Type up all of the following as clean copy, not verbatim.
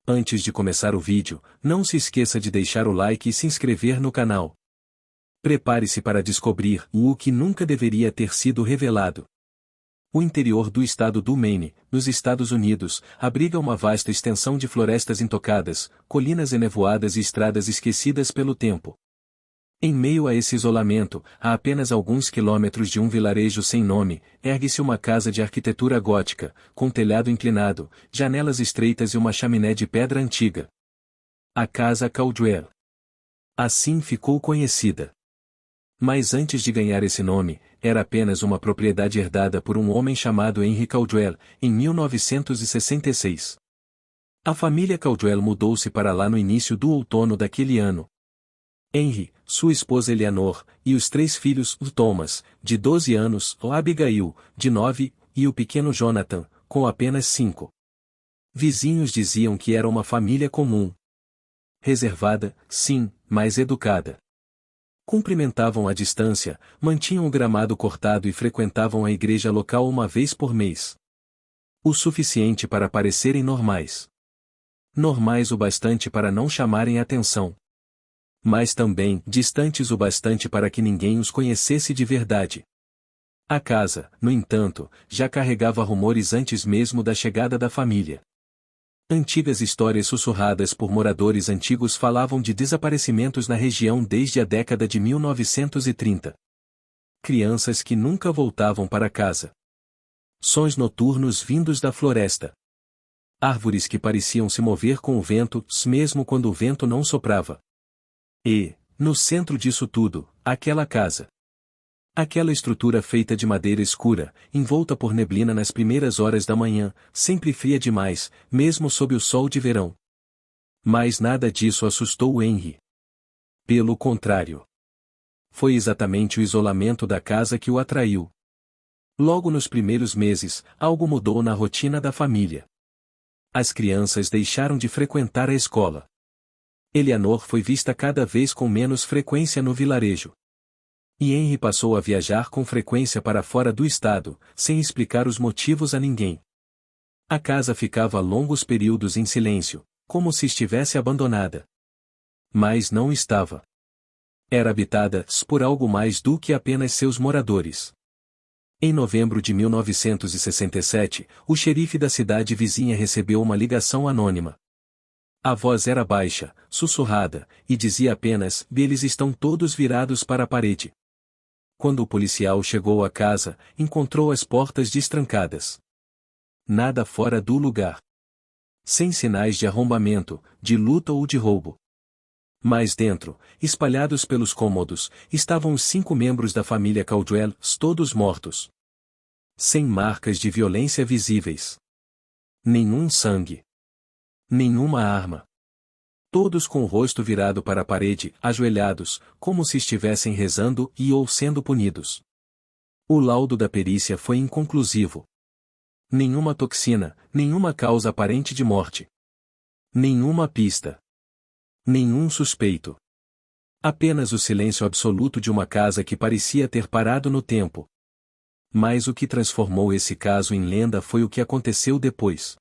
Antes de começar o vídeo, não se esqueça de deixar o like e se inscrever no canal. Prepare-se para descobrir o que nunca deveria ter sido revelado. O interior do estado do Maine, nos Estados Unidos, abriga uma vasta extensão de florestas intocadas, colinas enevoadas e estradas esquecidas pelo tempo. Em meio a esse isolamento, a apenas alguns quilômetros de um vilarejo sem nome, ergue-se uma casa de arquitetura gótica, com telhado inclinado, janelas estreitas e uma chaminé de pedra antiga. A Casa Caldwell. Assim ficou conhecida. Mas antes de ganhar esse nome, era apenas uma propriedade herdada por um homem chamado Henry Caldwell, em 1966. A família Caldwell mudou-se para lá no início do outono daquele ano. Henry, sua esposa Eleanor, e os 3 filhos, Thomas, de 12 anos, Abigail, de 9, e o pequeno Jonathan, com apenas 5. Vizinhos diziam que era uma família comum. Reservada, sim, mas educada. Cumprimentavam à distância, mantinham o gramado cortado e frequentavam a igreja local uma vez por mês. O suficiente para parecerem normais. Normais o bastante para não chamarem atenção. Mas também distantes o bastante para que ninguém os conhecesse de verdade. A casa, no entanto, já carregava rumores antes mesmo da chegada da família. Antigas histórias sussurradas por moradores antigos falavam de desaparecimentos na região desde a década de 1930. Crianças que nunca voltavam para casa. Sons noturnos vindos da floresta. Árvores que pareciam se mover com o vento, mesmo quando o vento não soprava. E, no centro disso tudo, aquela casa. Aquela estrutura feita de madeira escura, envolta por neblina nas primeiras horas da manhã, sempre fria demais, mesmo sob o sol de verão. Mas nada disso assustou Henry. Pelo contrário. Foi exatamente o isolamento da casa que o atraiu. Logo nos primeiros meses, algo mudou na rotina da família. As crianças deixaram de frequentar a escola. Eleanor foi vista cada vez com menos frequência no vilarejo. E Henry passou a viajar com frequência para fora do estado, sem explicar os motivos a ninguém. A casa ficava longos períodos em silêncio, como se estivesse abandonada. Mas não estava. Era habitada por algo mais do que apenas seus moradores. Em novembro de 1967, o xerife da cidade vizinha recebeu uma ligação anônima. A voz era baixa, sussurrada, e dizia apenas: eles estão todos virados para a parede. Quando o policial chegou à casa, encontrou as portas destrancadas. Nada fora do lugar. Sem sinais de arrombamento, de luta ou de roubo. Mas dentro, espalhados pelos cômodos, estavam os 5 membros da família Caldwell, todos mortos. Sem marcas de violência visíveis. Nenhum sangue. Nenhuma arma. Todos com o rosto virado para a parede, ajoelhados, como se estivessem rezando ou sendo punidos. O laudo da perícia foi inconclusivo. Nenhuma toxina, nenhuma causa aparente de morte. Nenhuma pista. Nenhum suspeito. Apenas o silêncio absoluto de uma casa que parecia ter parado no tempo. Mas o que transformou esse caso em lenda foi o que aconteceu depois.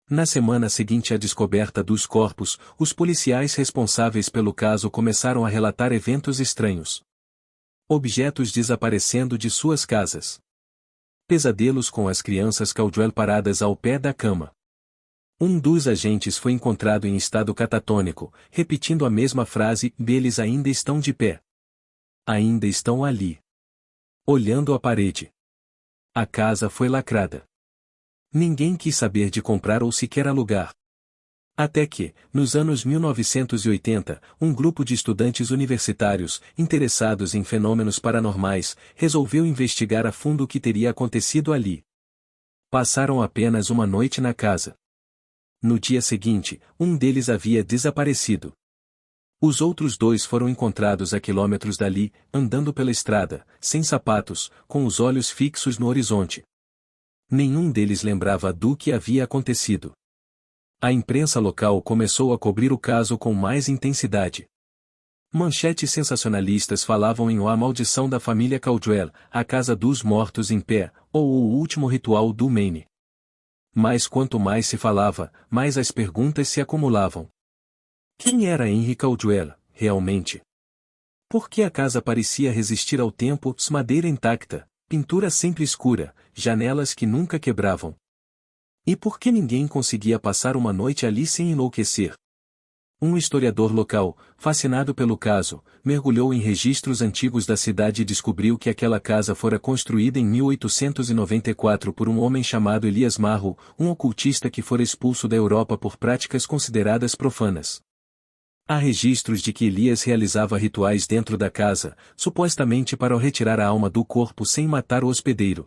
Na semana seguinte à descoberta dos corpos, os policiais responsáveis pelo caso começaram a relatar eventos estranhos. Objetos desaparecendo de suas casas. Pesadelos com as crianças Caldwell paradas ao pé da cama. Um dos agentes foi encontrado em estado catatônico, repetindo a mesma frase: eles ainda estão de pé. Ainda estão ali. Olhando a parede. A casa foi lacrada. Ninguém quis saber de comprar ou sequer alugar. Até que, nos anos 1980, um grupo de estudantes universitários, interessados em fenômenos paranormais, resolveu investigar a fundo o que teria acontecido ali. Passaram apenas uma noite na casa. No dia seguinte, um deles havia desaparecido. Os outros 2 foram encontrados a quilômetros dali, andando pela estrada, sem sapatos, com os olhos fixos no horizonte. Nenhum deles lembrava do que havia acontecido. A imprensa local começou a cobrir o caso com mais intensidade. Manchetes sensacionalistas falavam em A Maldição da Família Caldwell, A Casa dos Mortos em Pé, ou O Último Ritual do Maine. Mas quanto mais se falava, mais as perguntas se acumulavam. Quem era Henri Caldwell, realmente? Por que a casa parecia resistir ao tempo, madeira intacta, pintura sempre escura, janelas que nunca quebravam? E por que ninguém conseguia passar uma noite ali sem enlouquecer? Um historiador local, fascinado pelo caso, mergulhou em registros antigos da cidade e descobriu que aquela casa fora construída em 1894 por um homem chamado Elias Marro, um ocultista que fora expulso da Europa por práticas consideradas profanas. Há registros de que Elias realizava rituais dentro da casa, supostamente para retirar a alma do corpo sem matar o hospedeiro.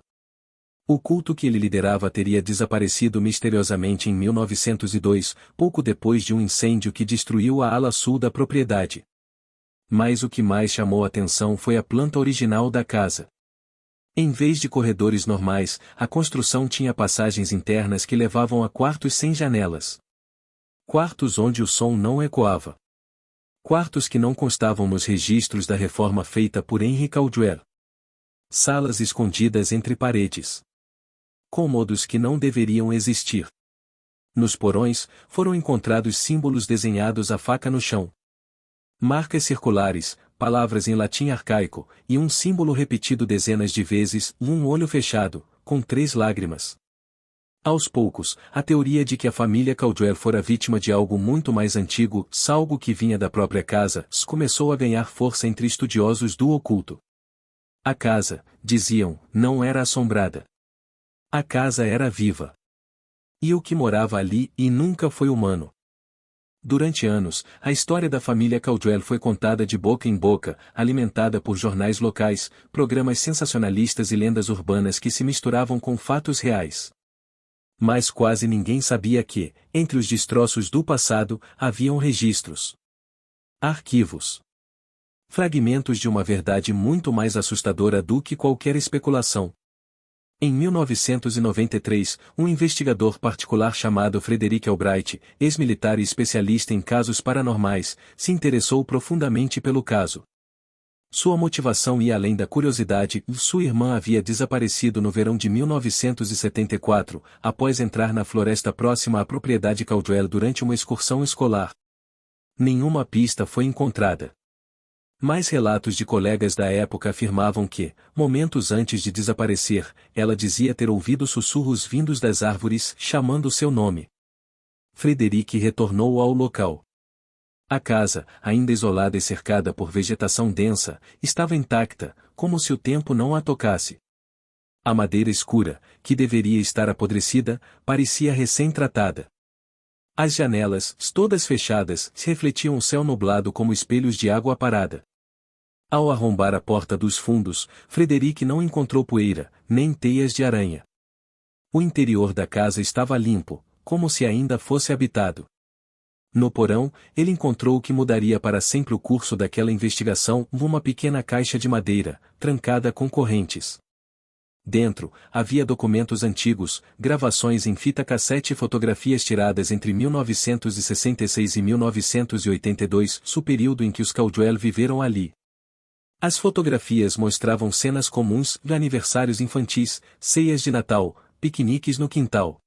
O culto que ele liderava teria desaparecido misteriosamente em 1902, pouco depois de um incêndio que destruiu a ala sul da propriedade. Mas o que mais chamou a atenção foi a planta original da casa. Em vez de corredores normais, a construção tinha passagens internas que levavam a quartos sem janelas. Quartos onde o som não ecoava. Quartos que não constavam nos registros da reforma feita por Henri Caldwell. Salas escondidas entre paredes. Cômodos que não deveriam existir. Nos porões, foram encontrados símbolos desenhados à faca no chão. Marcas circulares, palavras em latim arcaico, e um símbolo repetido dezenas de vezes, um olho fechado, com 3 lágrimas. Aos poucos, a teoria de que a família Caldwell fora vítima de algo muito mais antigo, algo que vinha da própria casa, começou a ganhar força entre estudiosos do oculto. A casa, diziam, não era assombrada. A casa era viva. E o que morava ali e nunca foi humano. Durante anos, a história da família Caldwell foi contada de boca em boca, alimentada por jornais locais, programas sensacionalistas e lendas urbanas que se misturavam com fatos reais. Mas quase ninguém sabia que, entre os destroços do passado, haviam registros. Arquivos. Fragmentos de uma verdade muito mais assustadora do que qualquer especulação. Em 1993, um investigador particular chamado Frederick Albright, ex-militar e especialista em casos paranormais, se interessou profundamente pelo caso. Sua motivação ia além da curiosidade. Sua irmã havia desaparecido no verão de 1974, após entrar na floresta próxima à propriedade Caldwell durante uma excursão escolar. Nenhuma pista foi encontrada. Mais relatos de colegas da época afirmavam que, momentos antes de desaparecer, ela dizia ter ouvido sussurros vindos das árvores, chamando seu nome. Frederick retornou ao local. A casa, ainda isolada e cercada por vegetação densa, estava intacta, como se o tempo não a tocasse. A madeira escura, que deveria estar apodrecida, parecia recém-tratada. As janelas, todas fechadas, refletiam o céu nublado como espelhos de água parada. Ao arrombar a porta dos fundos, Frederick não encontrou poeira, nem teias de aranha. O interior da casa estava limpo, como se ainda fosse habitado. No porão, ele encontrou o que mudaria para sempre o curso daquela investigação, uma pequena caixa de madeira, trancada com correntes. Dentro, havia documentos antigos, gravações em fita cassete e fotografias tiradas entre 1966 e 1982, o período em que os Caldwell viveram ali. As fotografias mostravam cenas comuns, de aniversários infantis, ceias de Natal, piqueniques no quintal.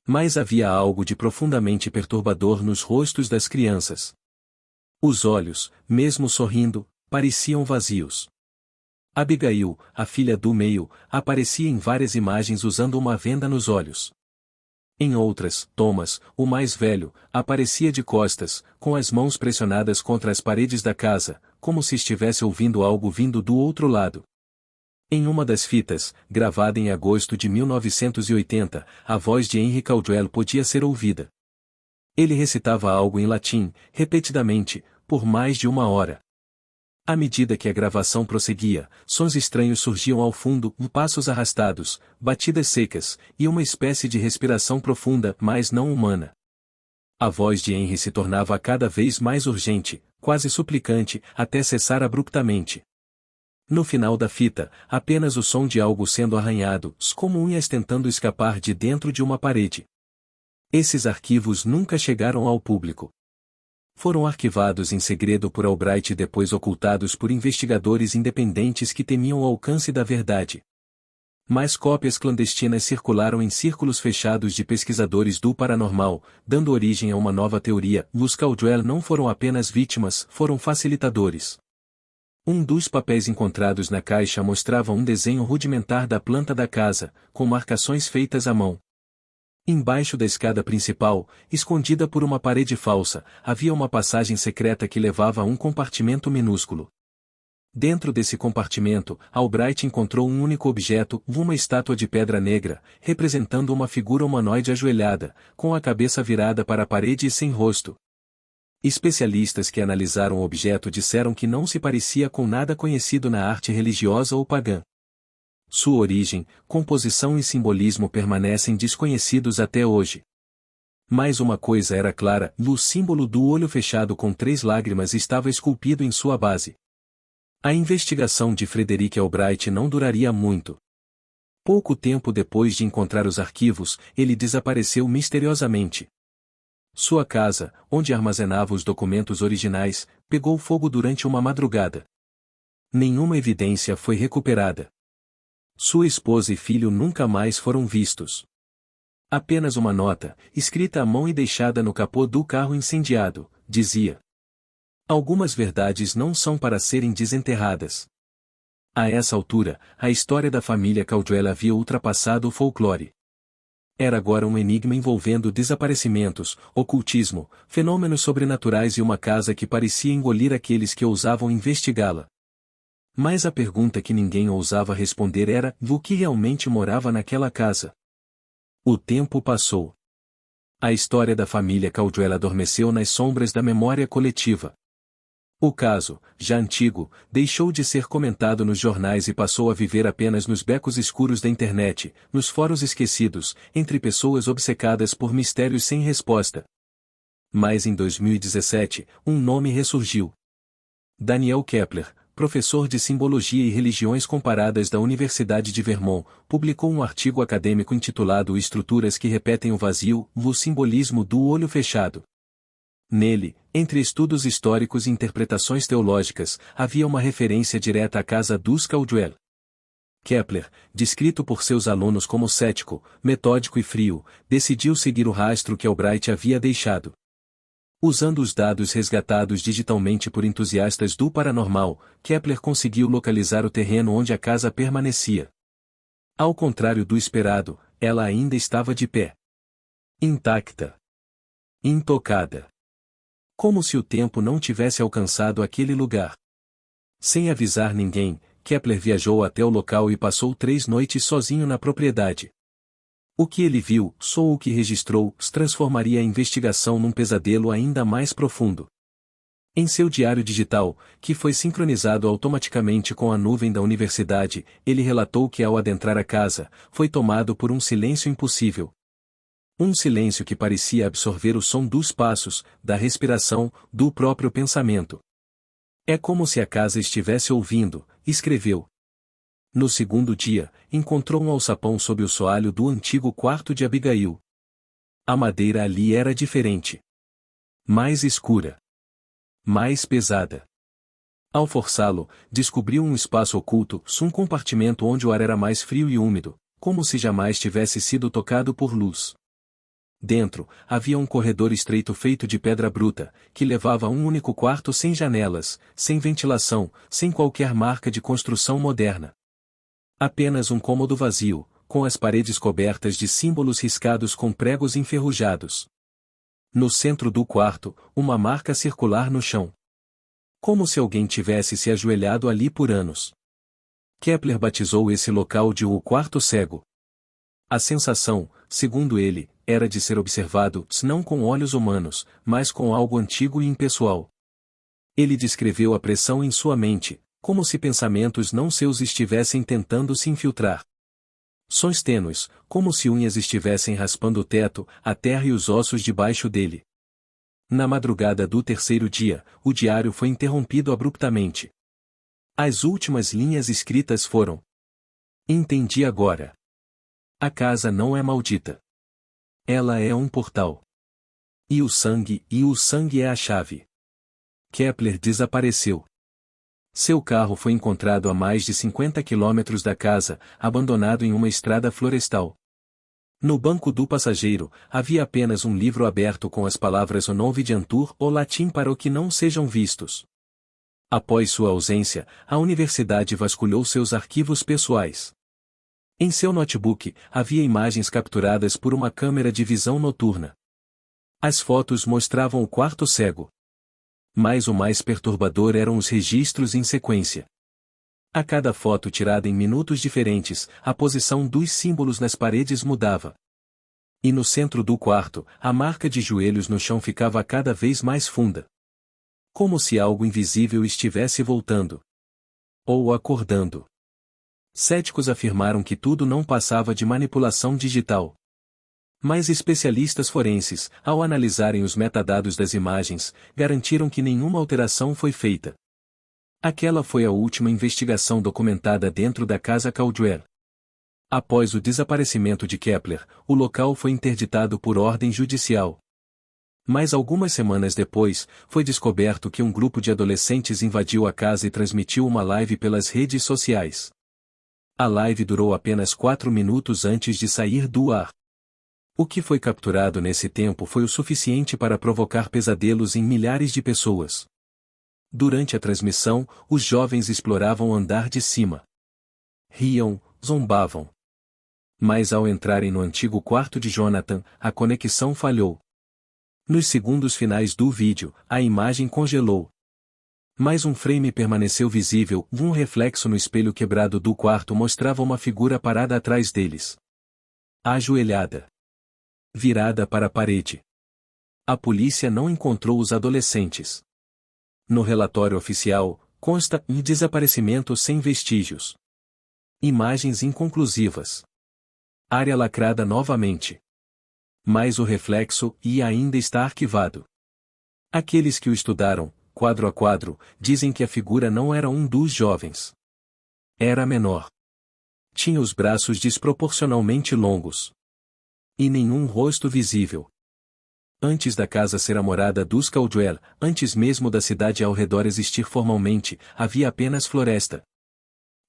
Mas havia algo de profundamente perturbador nos rostos das crianças. Os olhos, mesmo sorrindo, pareciam vazios. Abigail, a filha do meio, aparecia em várias imagens usando uma venda nos olhos. Em outras, Thomas, o mais velho, aparecia de costas, com as mãos pressionadas contra as paredes da casa, como se estivesse ouvindo algo vindo do outro lado. Em uma das fitas, gravada em agosto de 1980, a voz de Henri Caldwell podia ser ouvida. Ele recitava algo em latim, repetidamente, por mais de 1 hora. À medida que a gravação prosseguia, sons estranhos surgiam ao fundo, passos arrastados, batidas secas, e uma espécie de respiração profunda, mas não humana. A voz de Henri se tornava cada vez mais urgente, quase suplicante, até cessar abruptamente. No final da fita, apenas o som de algo sendo arranhado, como unhas tentando escapar de dentro de uma parede. Esses arquivos nunca chegaram ao público. Foram arquivados em segredo por Albright e depois ocultados por investigadores independentes que temiam o alcance da verdade. Mais cópias clandestinas circularam em círculos fechados de pesquisadores do paranormal, dando origem a uma nova teoria: os Caldwell não foram apenas vítimas, foram facilitadores. Um dos papéis encontrados na caixa mostrava um desenho rudimentar da planta da casa, com marcações feitas à mão. Embaixo da escada principal, escondida por uma parede falsa, havia uma passagem secreta que levava a um compartimento minúsculo. Dentro desse compartimento, Albright encontrou um único objeto, uma estátua de pedra negra, representando uma figura humanoide ajoelhada, com a cabeça virada para a parede e sem rosto. Especialistas que analisaram o objeto disseram que não se parecia com nada conhecido na arte religiosa ou pagã. Sua origem, composição e simbolismo permanecem desconhecidos até hoje. Mas uma coisa era clara: o símbolo do olho fechado com 3 lágrimas estava esculpido em sua base. A investigação de Frederick Albright não duraria muito. Pouco tempo depois de encontrar os arquivos, ele desapareceu misteriosamente. Sua casa, onde armazenava os documentos originais, pegou fogo durante uma madrugada. Nenhuma evidência foi recuperada. Sua esposa e filho nunca mais foram vistos. Apenas uma nota, escrita à mão e deixada no capô do carro incendiado, dizia: "Algumas verdades não são para serem desenterradas." A essa altura, a história da família Caldwell havia ultrapassado o folclore. Era agora um enigma envolvendo desaparecimentos, ocultismo, fenômenos sobrenaturais e uma casa que parecia engolir aqueles que ousavam investigá-la. Mas a pergunta que ninguém ousava responder era: o que realmente morava naquela casa? O tempo passou. A história da família Caldwell adormeceu nas sombras da memória coletiva. O caso, já antigo, deixou de ser comentado nos jornais e passou a viver apenas nos becos escuros da internet, nos fóruns esquecidos, entre pessoas obcecadas por mistérios sem resposta. Mas em 2017, um nome ressurgiu. Daniel Kepler, professor de Simbologia e Religiões Comparadas da Universidade de Vermont, publicou um artigo acadêmico intitulado Estruturas que repetem o vazio, o simbolismo do olho fechado. Nele, entre estudos históricos e interpretações teológicas, havia uma referência direta à casa dos Caldwell. Kepler, descrito por seus alunos como cético, metódico e frio, decidiu seguir o rastro que Albright havia deixado. Usando os dados resgatados digitalmente por entusiastas do paranormal, Kepler conseguiu localizar o terreno onde a casa permanecia. Ao contrário do esperado, ela ainda estava de pé. Intacta. Intocada. Como se o tempo não tivesse alcançado aquele lugar. Sem avisar ninguém, Kepler viajou até o local e passou 3 noites sozinho na propriedade. O que ele viu, só o que registrou, transformaria a investigação num pesadelo ainda mais profundo. Em seu diário digital, que foi sincronizado automaticamente com a nuvem da universidade, ele relatou que ao adentrar a casa, foi tomado por um silêncio impossível. Um silêncio que parecia absorver o som dos passos, da respiração, do próprio pensamento. "É como se a casa estivesse ouvindo", escreveu. No segundo dia, encontrou um alçapão sob o soalho do antigo quarto de Abigail. A madeira ali era diferente. Mais escura. Mais pesada. Ao forçá-lo, descobriu um espaço oculto, um compartimento onde o ar era mais frio e úmido, como se jamais tivesse sido tocado por luz. Dentro, havia um corredor estreito feito de pedra bruta, que levava a um único quarto sem janelas, sem ventilação, sem qualquer marca de construção moderna. Apenas um cômodo vazio, com as paredes cobertas de símbolos riscados com pregos enferrujados. No centro do quarto, uma marca circular no chão. Como se alguém tivesse se ajoelhado ali por anos. Kepler batizou esse local de o quarto cego. A sensação, segundo ele, era de ser observado, não com olhos humanos, mas com algo antigo e impessoal. Ele descreveu a pressão em sua mente, como se pensamentos não seus estivessem tentando se infiltrar. Sons tênues, como se unhas estivessem raspando o teto, a terra e os ossos debaixo dele. Na madrugada do 3º dia, o diário foi interrompido abruptamente. As últimas linhas escritas foram: "Entendi agora. A casa não é maldita. Ela é um portal. E o sangue é a chave." Kepler desapareceu. Seu carro foi encontrado a mais de 50 quilômetros da casa, abandonado em uma estrada florestal. No banco do passageiro, havia apenas um livro aberto com as palavras Onovidiantur ou latim para o que não sejam vistos. Após sua ausência, a universidade vasculhou seus arquivos pessoais. Em seu notebook, havia imagens capturadas por uma câmera de visão noturna. As fotos mostravam o quarto cego. Mas o mais perturbador eram os registros em sequência. A cada foto tirada em minutos diferentes, a posição dos símbolos nas paredes mudava. E no centro do quarto, a marca de joelhos no chão ficava cada vez mais funda. Como se algo invisível estivesse voltando. Ou acordando. Céticos afirmaram que tudo não passava de manipulação digital. Mas especialistas forenses, ao analisarem os metadados das imagens, garantiram que nenhuma alteração foi feita. Aquela foi a última investigação documentada dentro da casa Caldwell. Após o desaparecimento de Kepler, o local foi interditado por ordem judicial. Mas algumas semanas depois, foi descoberto que um grupo de adolescentes invadiu a casa e transmitiu uma live pelas redes sociais. A live durou apenas 4 minutos antes de sair do ar. O que foi capturado nesse tempo foi o suficiente para provocar pesadelos em milhares de pessoas. Durante a transmissão, os jovens exploravam o andar de cima. Riam, zombavam. Mas ao entrarem no antigo quarto de Jonathan, a conexão falhou. Nos segundos finais do vídeo, a imagem congelou. Mas um frame permaneceu visível, um reflexo no espelho quebrado do quarto mostrava uma figura parada atrás deles. Ajoelhada. Virada para a parede. A polícia não encontrou os adolescentes. No relatório oficial, consta um desaparecimento sem vestígios. Imagens inconclusivas. Área lacrada novamente. Mas o reflexo ainda está arquivado. Aqueles que o estudaram, quadro a quadro, dizem que a figura não era um dos jovens. Era menor. Tinha os braços desproporcionalmente longos. E nenhum rosto visível. Antes da casa ser a morada dos Caldwell, antes mesmo da cidade ao redor existir formalmente, havia apenas floresta.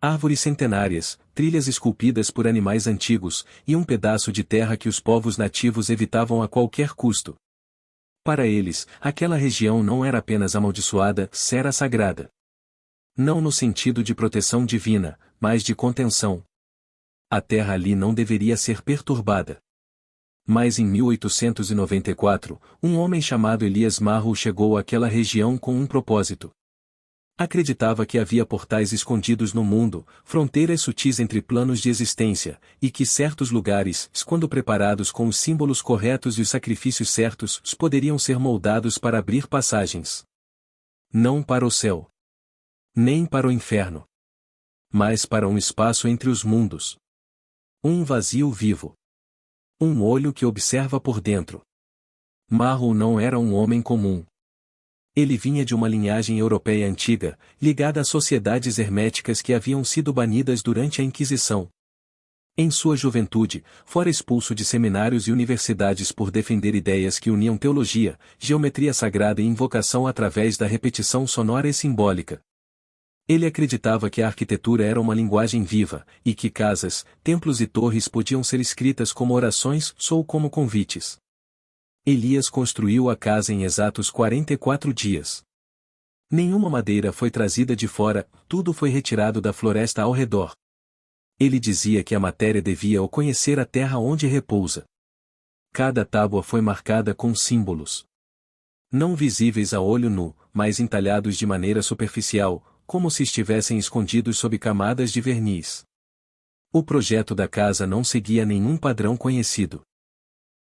Árvores centenárias, trilhas esculpidas por animais antigos, e um pedaço de terra que os povos nativos evitavam a qualquer custo. Para eles, aquela região não era apenas amaldiçoada, era sagrada. Não no sentido de proteção divina, mas de contenção. A terra ali não deveria ser perturbada. Mas em 1894, um homem chamado Elias Marrow chegou àquela região com um propósito. Acreditava que havia portais escondidos no mundo, fronteiras sutis entre planos de existência, e que certos lugares, quando preparados com os símbolos corretos e os sacrifícios certos, poderiam ser moldados para abrir passagens. Não para o céu. Nem para o inferno. Mas para um espaço entre os mundos. Um vazio vivo. Um olho que observa por dentro. Marrow não era um homem comum. Ele vinha de uma linhagem europeia antiga, ligada a sociedades herméticas que haviam sido banidas durante a Inquisição. Em sua juventude, fora expulso de seminários e universidades por defender ideias que uniam teologia, geometria sagrada e invocação através da repetição sonora e simbólica. Ele acreditava que a arquitetura era uma linguagem viva, e que casas, templos e torres podiam ser escritas como orações ou como convites. Elias construiu a casa em exatos 44 dias. Nenhuma madeira foi trazida de fora, tudo foi retirado da floresta ao redor. Ele dizia que a matéria devia o conhecer a terra onde repousa. Cada tábua foi marcada com símbolos. Não visíveis a olho nu, mas entalhados de maneira superficial, como se estivessem escondidos sob camadas de verniz. O projeto da casa não seguia nenhum padrão conhecido.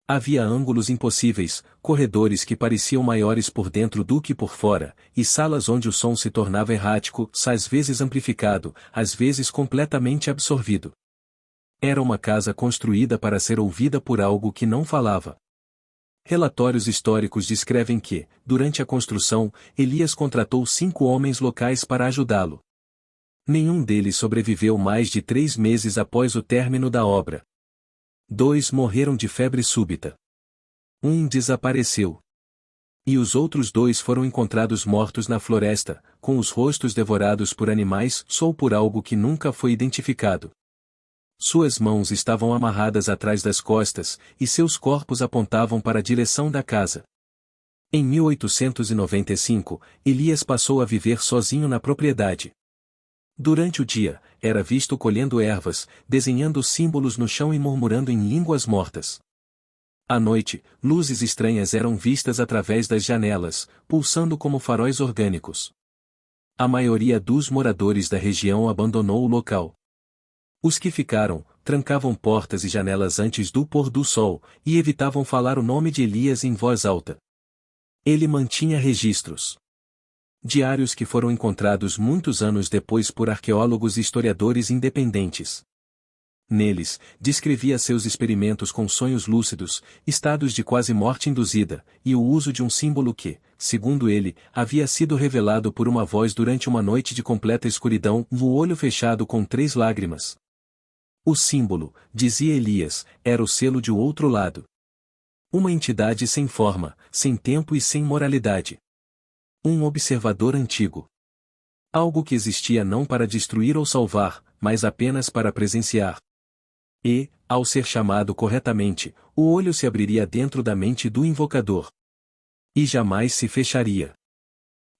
Havia ângulos impossíveis, corredores que pareciam maiores por dentro do que por fora, e salas onde o som se tornava errático, às vezes amplificado, às vezes completamente absorvido. Era uma casa construída para ser ouvida por algo que não falava. Relatórios históricos descrevem que, durante a construção, Elias contratou 5 homens locais para ajudá-lo. Nenhum deles sobreviveu mais de 3 meses após o término da obra. 2 morreram de febre súbita. 1 desapareceu. E os outros 2 foram encontrados mortos na floresta, com os rostos devorados por animais ou por algo que nunca foi identificado. Suas mãos estavam amarradas atrás das costas, e seus corpos apontavam para a direção da casa. Em 1895, Elias passou a viver sozinho na propriedade. Durante o dia, era visto colhendo ervas, desenhando símbolos no chão e murmurando em línguas mortas. À noite, luzes estranhas eram vistas através das janelas, pulsando como faróis orgânicos. A maioria dos moradores da região abandonou o local. Os que ficaram, trancavam portas e janelas antes do pôr do sol, e evitavam falar o nome de Elias em voz alta. Ele mantinha registros diários que foram encontrados muitos anos depois por arqueólogos e historiadores independentes. Neles, descrevia seus experimentos com sonhos lúcidos, estados de quase morte induzida, e o uso de um símbolo que, segundo ele, havia sido revelado por uma voz durante uma noite de completa escuridão, o olho fechado com 3 lágrimas. O símbolo, dizia Elias, era o selo de outro lado. Uma entidade sem forma, sem tempo e sem moralidade. Um observador antigo. Algo que existia não para destruir ou salvar, mas apenas para presenciar. E, ao ser chamado corretamente, o olho se abriria dentro da mente do invocador. E jamais se fecharia.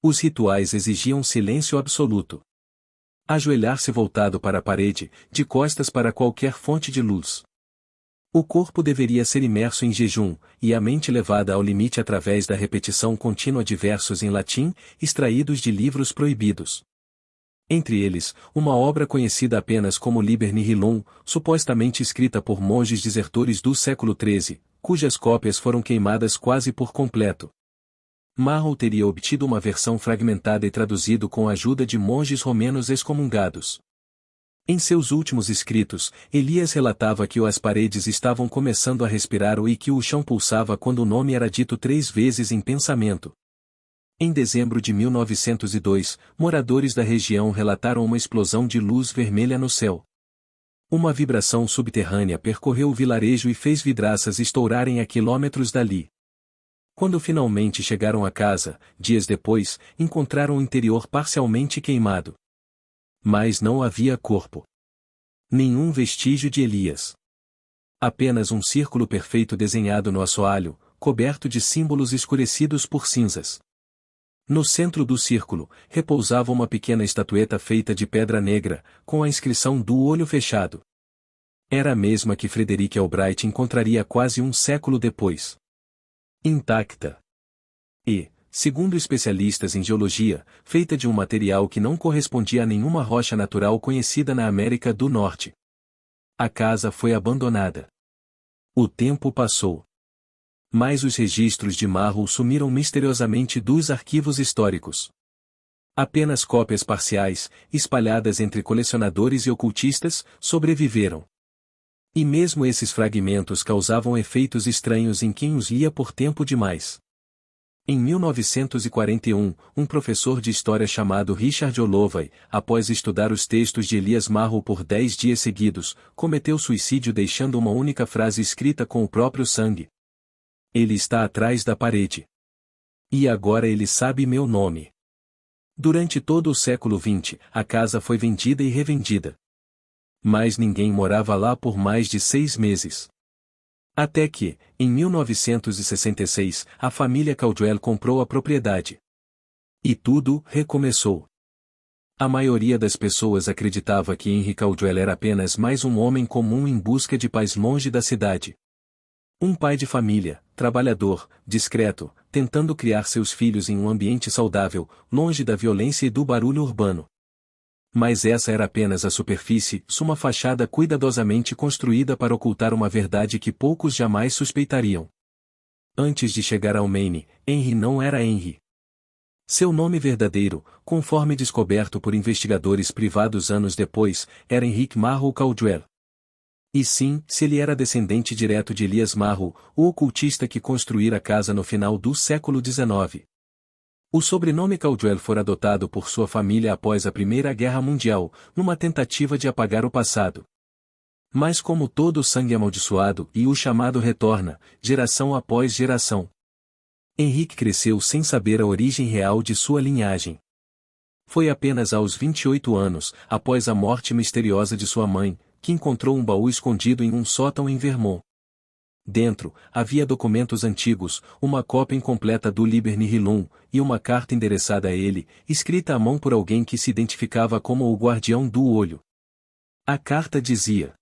Os rituais exigiam silêncio absoluto. Ajoelhar-se voltado para a parede, de costas para qualquer fonte de luz. O corpo deveria ser imerso em jejum, e a mente levada ao limite através da repetição contínua de versos em latim, extraídos de livros proibidos. Entre eles, uma obra conhecida apenas como Liber Nihilum, supostamente escrita por monges desertores do século XIII, cujas cópias foram queimadas quase por completo. Marrow teria obtido uma versão fragmentada e traduzido com a ajuda de monges romenos excomungados. Em seus últimos escritos, Elias relatava que as paredes estavam começando a respirar e que o chão pulsava quando o nome era dito 3 vezes em pensamento. Em dezembro de 1902, moradores da região relataram uma explosão de luz vermelha no céu. Uma vibração subterrânea percorreu o vilarejo e fez vidraças estourarem a quilômetros dali. Quando finalmente chegaram à casa, dias depois, encontraram o interior parcialmente queimado. Mas não havia corpo. Nenhum vestígio de Elias. Apenas um círculo perfeito desenhado no assoalho, coberto de símbolos escurecidos por cinzas. No centro do círculo, repousava uma pequena estatueta feita de pedra negra, com a inscrição do olho fechado. Era a mesma que Frederick Albright encontraria quase um século depois. Intacta. E, segundo especialistas em geologia, feita de um material que não correspondia a nenhuma rocha natural conhecida na América do Norte. A casa foi abandonada. O tempo passou. Mas os registros de Marrow sumiram misteriosamente dos arquivos históricos. Apenas cópias parciais, espalhadas entre colecionadores e ocultistas, sobreviveram. E mesmo esses fragmentos causavam efeitos estranhos em quem os lia por tempo demais. Em 1941, um professor de história chamado Richard Holloway, após estudar os textos de Elias Marrow por 10 dias seguidos, cometeu suicídio deixando uma única frase escrita com o próprio sangue. Ele está atrás da parede. E agora ele sabe meu nome. Durante todo o século XX, a casa foi vendida e revendida. Mas ninguém morava lá por mais de 6 meses. Até que, em 1966, a família Caldwell comprou a propriedade. E tudo recomeçou. A maioria das pessoas acreditava que Henry Caldwell era apenas mais um homem comum em busca de paz longe da cidade. Um pai de família, trabalhador, discreto, tentando criar seus filhos em um ambiente saudável, longe da violência e do barulho urbano. Mas essa era apenas a superfície, uma fachada cuidadosamente construída para ocultar uma verdade que poucos jamais suspeitariam. Antes de chegar ao Maine, Henry não era Henry. Seu nome verdadeiro, conforme descoberto por investigadores privados anos depois, era Henrique Marrow Caldwell. E sim, se ele era descendente direto de Elias Marrow, o ocultista que construíra a casa no final do século XIX. O sobrenome Caldwell fora adotado por sua família após a Primeira Guerra Mundial, numa tentativa de apagar o passado. Mas como todo sangue amaldiçoado, e o chamado retorna, geração após geração. Henrique cresceu sem saber a origem real de sua linhagem. Foi apenas aos 28 anos, após a morte misteriosa de sua mãe, que encontrou um baú escondido em um sótão em Vermont. Dentro, havia documentos antigos, uma cópia incompleta do Liber Nihilum, e uma carta endereçada a ele, escrita à mão por alguém que se identificava como o Guardião do Olho. A carta dizia: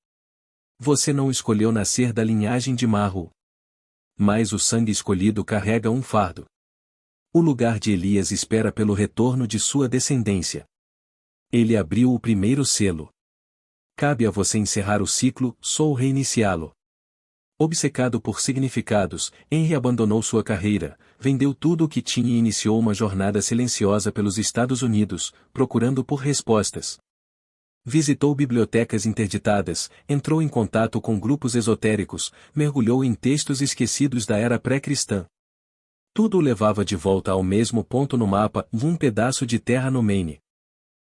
Você não escolheu nascer da linhagem de Marro. Mas o sangue escolhido carrega um fardo. O lugar de Elias espera pelo retorno de sua descendência. Ele abriu o primeiro selo. Cabe a você encerrar o ciclo, ou reiniciá-lo. Obcecado por significados, Henry abandonou sua carreira, vendeu tudo o que tinha e iniciou uma jornada silenciosa pelos Estados Unidos, procurando por respostas. Visitou bibliotecas interditadas, entrou em contato com grupos esotéricos, mergulhou em textos esquecidos da era pré-cristã. Tudo o levava de volta ao mesmo ponto no mapa, um pedaço de terra no Maine.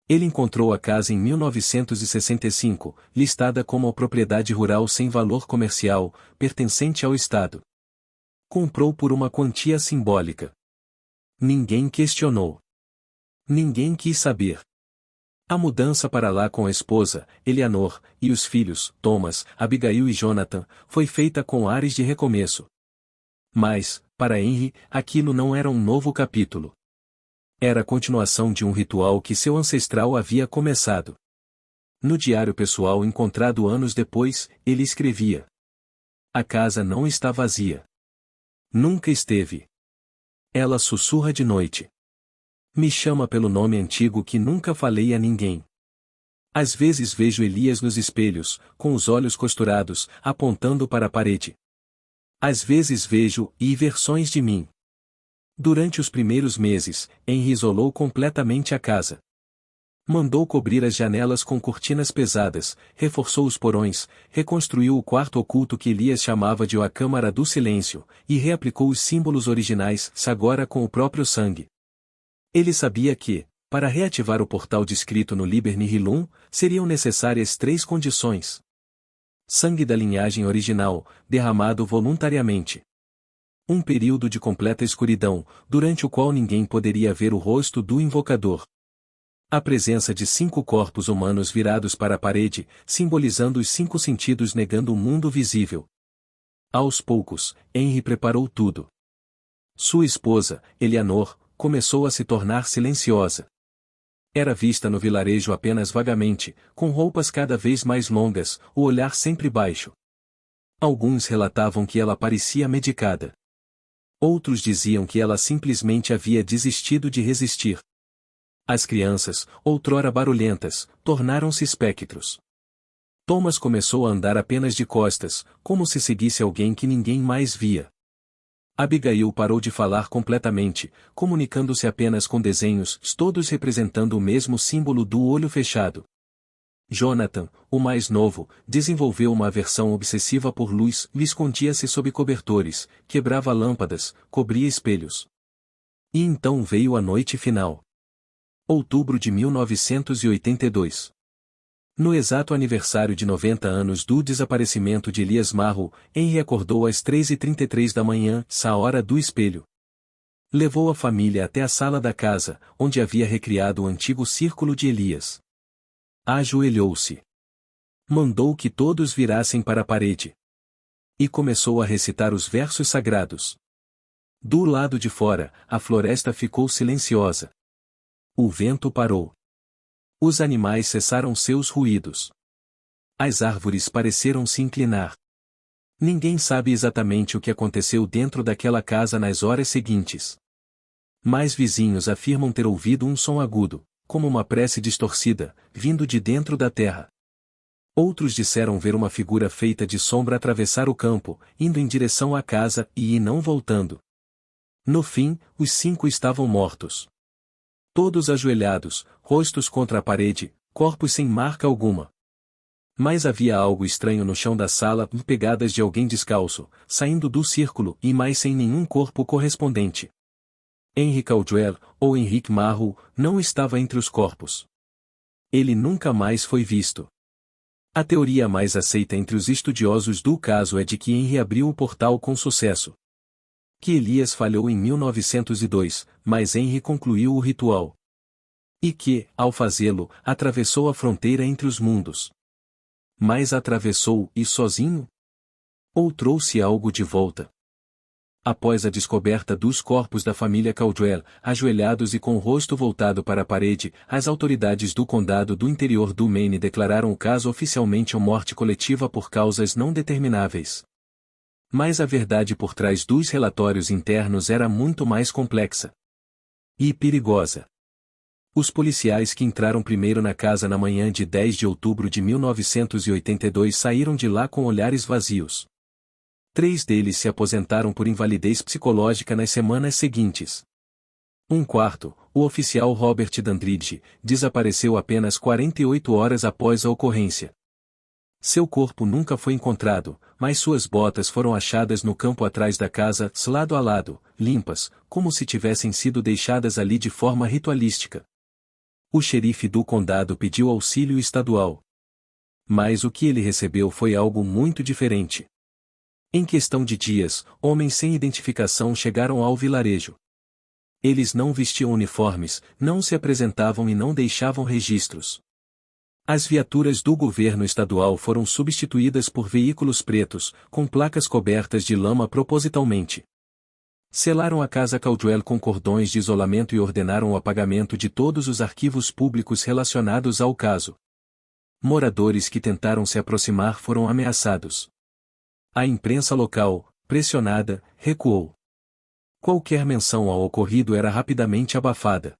Ele encontrou a casa em 1965, listada como propriedade rural sem valor comercial, pertencente ao Estado. Comprou por uma quantia simbólica. Ninguém questionou. Ninguém quis saber. A mudança para lá com a esposa, Eleanor, e os filhos, Thomas, Abigail e Jonathan, foi feita com ares de recomeço. Mas, para Henry, aquilo não era um novo capítulo. Era a continuação de um ritual que seu ancestral havia começado. No diário pessoal encontrado anos depois, ele escrevia: A casa não está vazia. Nunca esteve. Ela sussurra de noite. Me chama pelo nome antigo que nunca falei a ninguém. Às vezes vejo Elias nos espelhos, com os olhos costurados, apontando para a parede. Às vezes vejo versões de mim. Durante os primeiros meses, Henry isolou completamente a casa. Mandou cobrir as janelas com cortinas pesadas, reforçou os porões, reconstruiu o quarto oculto que Elias chamava de a Câmara do Silêncio, e reaplicou os símbolos originais, agora com o próprio sangue. Ele sabia que, para reativar o portal descrito no Liber Nihilum, seriam necessárias 3 condições. Sangue da linhagem original, derramado voluntariamente. Um período de completa escuridão, durante o qual ninguém poderia ver o rosto do invocador. A presença de 5 corpos humanos virados para a parede, simbolizando os 5 sentidos negando o mundo visível. Aos poucos, Henry preparou tudo. Sua esposa, Eleanor, começou a se tornar silenciosa. Era vista no vilarejo apenas vagamente, com roupas cada vez mais longas, o olhar sempre baixo. Alguns relatavam que ela parecia medicada. Outros diziam que ela simplesmente havia desistido de resistir. As crianças, outrora barulhentas, tornaram-se espectros. Thomas começou a andar apenas de costas, como se seguisse alguém que ninguém mais via. Abigail parou de falar completamente, comunicando-se apenas com desenhos, todos representando o mesmo símbolo do olho fechado. Jonathan, o mais novo, desenvolveu uma aversão obsessiva por luz e escondia-se sob cobertores, quebrava lâmpadas, cobria espelhos. E então veio a noite final. Outubro de 1982. No exato aniversário de 90 anos do desaparecimento de Elias Marro, Henry acordou às 3h33 da manhã, a hora do espelho. Levou a família até a sala da casa, onde havia recriado o antigo círculo de Elias. Ajoelhou-se. Mandou que todos virassem para a parede. E começou a recitar os versos sagrados. Do lado de fora, a floresta ficou silenciosa. O vento parou. Os animais cessaram seus ruídos. As árvores pareceram se inclinar. Ninguém sabe exatamente o que aconteceu dentro daquela casa nas horas seguintes. Mas vizinhos afirmam ter ouvido um som agudo, como uma prece distorcida, vindo de dentro da terra. Outros disseram ver uma figura feita de sombra atravessar o campo, indo em direção à casa e não voltando. No fim, os 5 estavam mortos. Todos ajoelhados, rostos contra a parede, corpos sem marca alguma. Mas havia algo estranho no chão da sala, pegadas de alguém descalço, saindo do círculo e mais sem nenhum corpo correspondente. Henry Caldwell, ou Henrique Marro, não estava entre os corpos. Ele nunca mais foi visto. A teoria mais aceita entre os estudiosos do caso é de que Henry abriu o portal com sucesso. Que Elias falhou em 1902, mas Henry concluiu o ritual. E que, ao fazê-lo, atravessou a fronteira entre os mundos. Mas atravessou, e sozinho? Ou trouxe algo de volta? Após a descoberta dos corpos da família Caldwell, ajoelhados e com o rosto voltado para a parede, as autoridades do condado do interior do Maine declararam o caso oficialmente uma morte coletiva por causas não determináveis. Mas a verdade por trás dos relatórios internos era muito mais complexa e perigosa. Os policiais que entraram primeiro na casa na manhã de 10 de outubro de 1982 saíram de lá com olhares vazios. 3 deles se aposentaram por invalidez psicológica nas semanas seguintes. Um quarto, o oficial Robert Dandridge, desapareceu apenas 48 horas após a ocorrência. Seu corpo nunca foi encontrado, mas suas botas foram achadas no campo atrás da casa, lado a lado, limpas, como se tivessem sido deixadas ali de forma ritualística. O xerife do condado pediu auxílio estadual. Mas o que ele recebeu foi algo muito diferente. Em questão de dias, homens sem identificação chegaram ao vilarejo. Eles não vestiam uniformes, não se apresentavam e não deixavam registros. As viaturas do governo estadual foram substituídas por veículos pretos, com placas cobertas de lama propositalmente. Selaram a casa Caldwell com cordões de isolamento e ordenaram o apagamento de todos os arquivos públicos relacionados ao caso. Moradores que tentaram se aproximar foram ameaçados. A imprensa local, pressionada, recuou. Qualquer menção ao ocorrido era rapidamente abafada.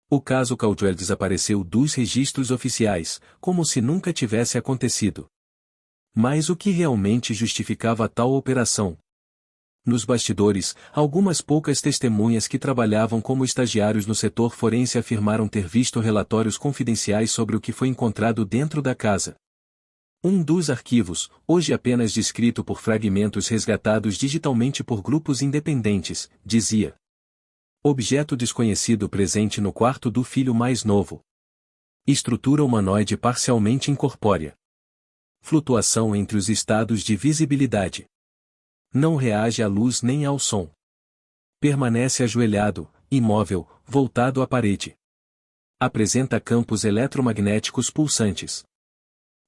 O caso Caldwell desapareceu dos registros oficiais, como se nunca tivesse acontecido. Mas o que realmente justificava tal operação? Nos bastidores, algumas poucas testemunhas que trabalhavam como estagiários no setor forense afirmaram ter visto relatórios confidenciais sobre o que foi encontrado dentro da casa. Um dos arquivos, hoje apenas descrito por fragmentos resgatados digitalmente por grupos independentes, dizia: objeto desconhecido presente no quarto do filho mais novo. Estrutura humanoide parcialmente incorpórea. Flutuação entre os estados de visibilidade. Não reage à luz nem ao som. Permanece ajoelhado, imóvel, voltado à parede. Apresenta campos eletromagnéticos pulsantes.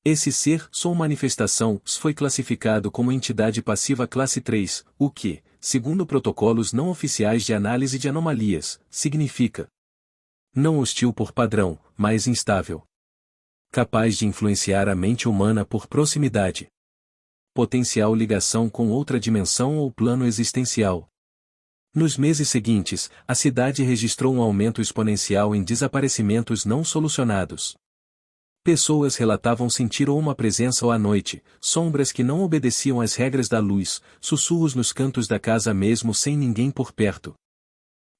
Esse ser, sua manifestação, foi classificado como entidade passiva classe 3, o que, segundo protocolos não oficiais de análise de anomalias, significa não hostil por padrão, mas instável. Capaz de influenciar a mente humana por proximidade. Potencial ligação com outra dimensão ou plano existencial. Nos meses seguintes, a cidade registrou um aumento exponencial em desaparecimentos não solucionados. Pessoas relatavam sentir uma presença à noite, sombras que não obedeciam às regras da luz, sussurros nos cantos da casa mesmo sem ninguém por perto.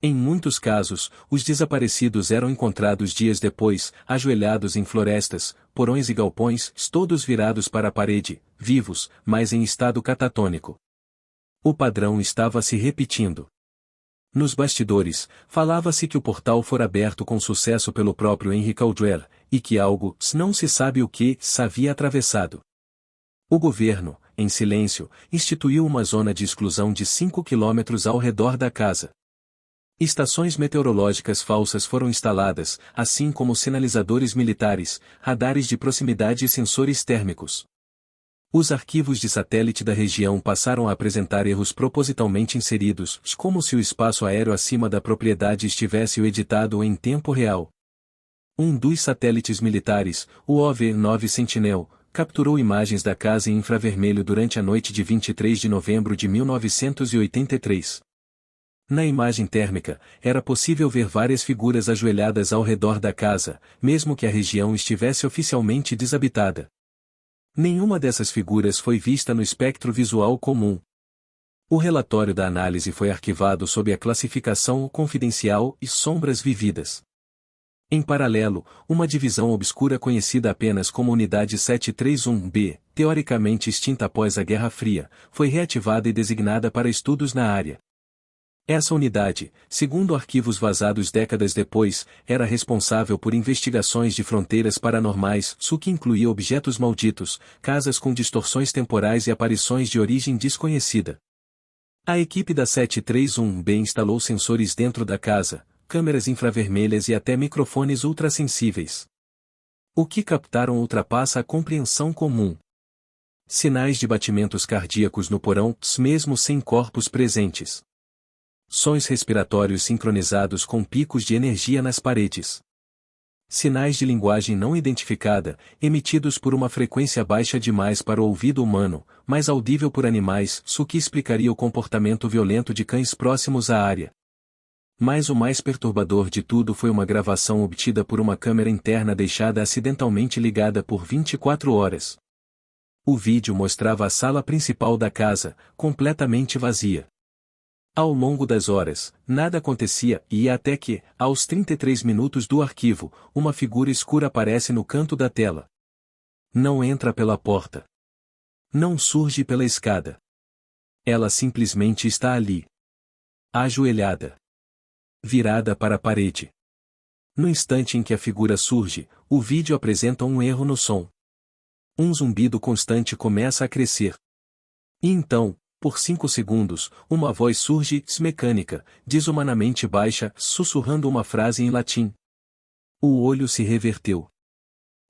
Em muitos casos, os desaparecidos eram encontrados dias depois, ajoelhados em florestas, porões e galpões, todos virados para a parede, vivos, mas em estado catatônico. O padrão estava se repetindo. Nos bastidores, falava-se que o portal fora aberto com sucesso pelo próprio Henry Caldwell, e que algo, não se sabe o que, havia atravessado. O governo, em silêncio, instituiu uma zona de exclusão de 5 quilômetros ao redor da casa. Estações meteorológicas falsas foram instaladas, assim como sinalizadores militares, radares de proximidade e sensores térmicos. Os arquivos de satélite da região passaram a apresentar erros propositalmente inseridos, como se o espaço aéreo acima da propriedade estivesse editado em tempo real. Um dos satélites militares, o OV-9 Sentinel, capturou imagens da casa em infravermelho durante a noite de 23 de novembro de 1983. Na imagem térmica, era possível ver várias figuras ajoelhadas ao redor da casa, mesmo que a região estivesse oficialmente desabitada. Nenhuma dessas figuras foi vista no espectro visual comum. O relatório da análise foi arquivado sob a classificação confidencial e sombras vividas. Em paralelo, uma divisão obscura conhecida apenas como Unidade 731B, teoricamente extinta após a Guerra Fria, foi reativada e designada para estudos na área. Essa unidade, segundo arquivos vazados décadas depois, era responsável por investigações de fronteiras paranormais, o que incluía objetos malditos, casas com distorções temporais e aparições de origem desconhecida. A equipe da 731B instalou sensores dentro da casa, câmeras infravermelhas e até microfones ultrassensíveis. O que captaram ultrapassa a compreensão comum. Sinais de batimentos cardíacos no porão, mesmo sem corpos presentes. Sons respiratórios sincronizados com picos de energia nas paredes. Sinais de linguagem não identificada, emitidos por uma frequência baixa demais para o ouvido humano, mas audível por animais, o que explicaria o comportamento violento de cães próximos à área. Mas o mais perturbador de tudo foi uma gravação obtida por uma câmera interna deixada acidentalmente ligada por 24 horas. O vídeo mostrava a sala principal da casa, completamente vazia. Ao longo das horas, nada acontecia e até que, aos 33 minutos do arquivo, uma figura escura aparece no canto da tela. Não entra pela porta. Não surge pela escada. Ela simplesmente está ali. Ajoelhada. Virada para a parede. No instante em que a figura surge, o vídeo apresenta um erro no som. Um zumbido constante começa a crescer. E então, por 5 segundos, uma voz surge, mecânica, desumanamente baixa, sussurrando uma frase em latim. O olho se reverteu.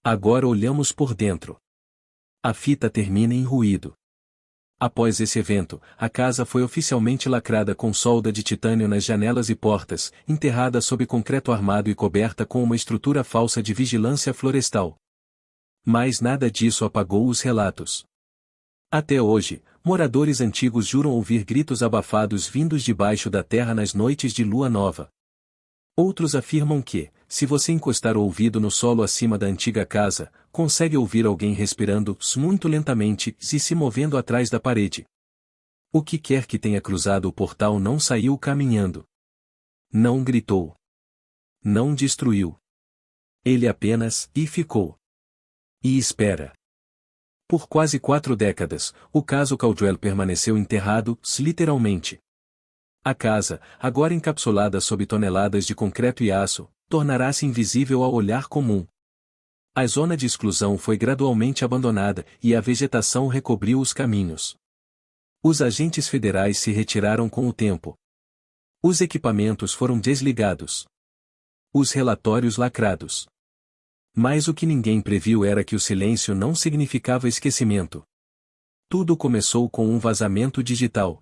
Agora olhamos por dentro. A fita termina em ruído. Após esse evento, a casa foi oficialmente lacrada com solda de titânio nas janelas e portas, enterrada sob concreto armado e coberta com uma estrutura falsa de vigilância florestal. Mas nada disso apagou os relatos. Até hoje, moradores antigos juram ouvir gritos abafados vindos debaixo da terra nas noites de lua nova. Outros afirmam que, se você encostar o ouvido no solo acima da antiga casa, consegue ouvir alguém respirando muito lentamente e se movendo atrás da parede. O que quer que tenha cruzado o portal não saiu caminhando. Não gritou. Não destruiu. Ele apenas ficou. E espera. Por quase 4 décadas, o caso Caldwell permaneceu enterrado, literalmente. A casa, agora encapsulada sob toneladas de concreto e aço, tornará-se invisível ao olhar comum. A zona de exclusão foi gradualmente abandonada e a vegetação recobriu os caminhos. Os agentes federais se retiraram com o tempo. Os equipamentos foram desligados. Os relatórios lacrados. Mas o que ninguém previu era que o silêncio não significava esquecimento. Tudo começou com um vazamento digital.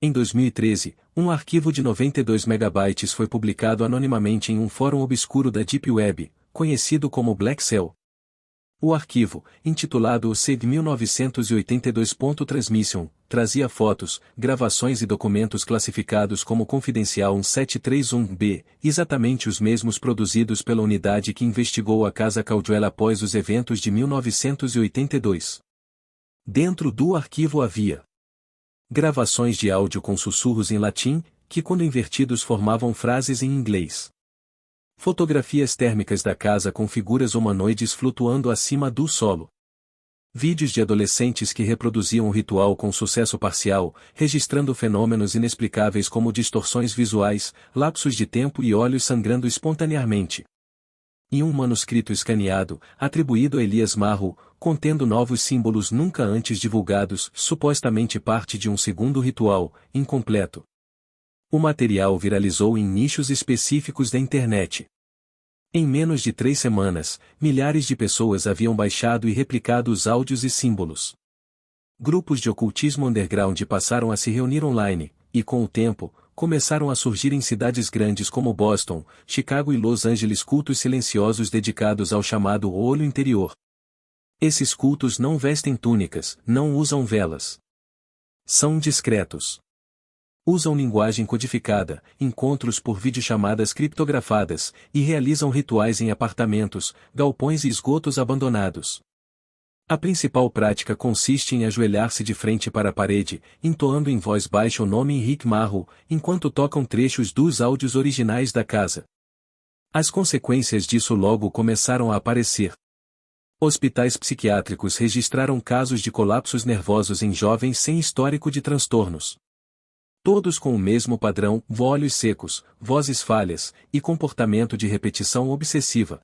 Em 2013, um arquivo de 92 megabytes foi publicado anonimamente em um fórum obscuro da Deep Web, conhecido como Black Cell. O arquivo, intitulado CED 1982.transmission, trazia fotos, gravações e documentos classificados como confidencial 731B, exatamente os mesmos produzidos pela unidade que investigou a casa Caldwell após os eventos de 1982. Dentro do arquivo havia gravações de áudio com sussurros em latim, que quando invertidos formavam frases em inglês. Fotografias térmicas da casa com figuras humanoides flutuando acima do solo. Vídeos de adolescentes que reproduziam o ritual com sucesso parcial, registrando fenômenos inexplicáveis como distorções visuais, lapsos de tempo e olhos sangrando espontaneamente. E um manuscrito escaneado, atribuído a Elias Marro, contendo novos símbolos nunca antes divulgados, supostamente parte de um segundo ritual, incompleto. O material viralizou em nichos específicos da internet. Em menos de 3 semanas, milhares de pessoas haviam baixado e replicado os áudios e símbolos. Grupos de ocultismo underground passaram a se reunir online, e com o tempo, começaram a surgir em cidades grandes como Boston, Chicago e Los Angeles cultos silenciosos dedicados ao chamado olho interior. Esses cultos não vestem túnicas, não usam velas. São discretos. Usam linguagem codificada, encontros por videochamadas criptografadas, e realizam rituais em apartamentos, galpões e esgotos abandonados. A principal prática consiste em ajoelhar-se de frente para a parede, entoando em voz baixa o nome Henrique Marro, enquanto tocam trechos dos áudios originais da casa. As consequências disso logo começaram a aparecer. Hospitais psiquiátricos registraram casos de colapsos nervosos em jovens sem histórico de transtornos. Todos com o mesmo padrão, olhos secos, vozes falhas, e comportamento de repetição obsessiva.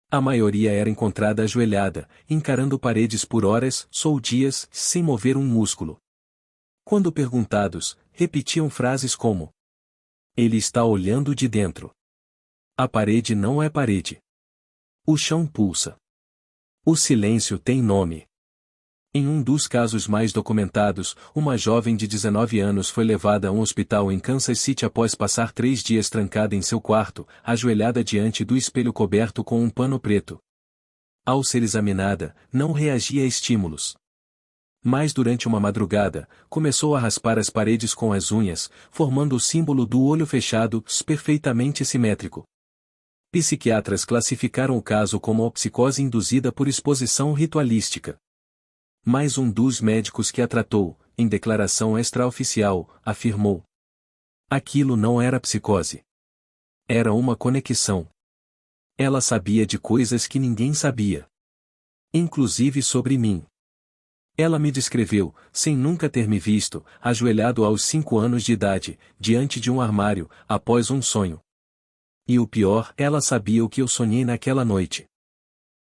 A maioria era encontrada ajoelhada, encarando paredes por horas, ou dias, sem mover um músculo. Quando perguntados, repetiam frases como: "Ele está olhando de dentro. A parede não é parede. O chão pulsa. O silêncio tem nome." Em um dos casos mais documentados, uma jovem de 19 anos foi levada a um hospital em Kansas City após passar 3 dias trancada em seu quarto, ajoelhada diante do espelho coberto com um pano preto. Ao ser examinada, não reagia a estímulos. Mas durante uma madrugada, começou a raspar as paredes com as unhas, formando o símbolo do olho fechado, perfeitamente simétrico. Psiquiatras classificaram o caso como psicose induzida por exposição ritualística. Mas um dos médicos que a tratou, em declaração extraoficial, afirmou: "Aquilo não era psicose. Era uma conexão. Ela sabia de coisas que ninguém sabia. Inclusive sobre mim. Ela me descreveu, sem nunca ter me visto, ajoelhado aos 5 anos de idade, diante de um armário, após um sonho. E o pior, ela sabia o que eu sonhei naquela noite."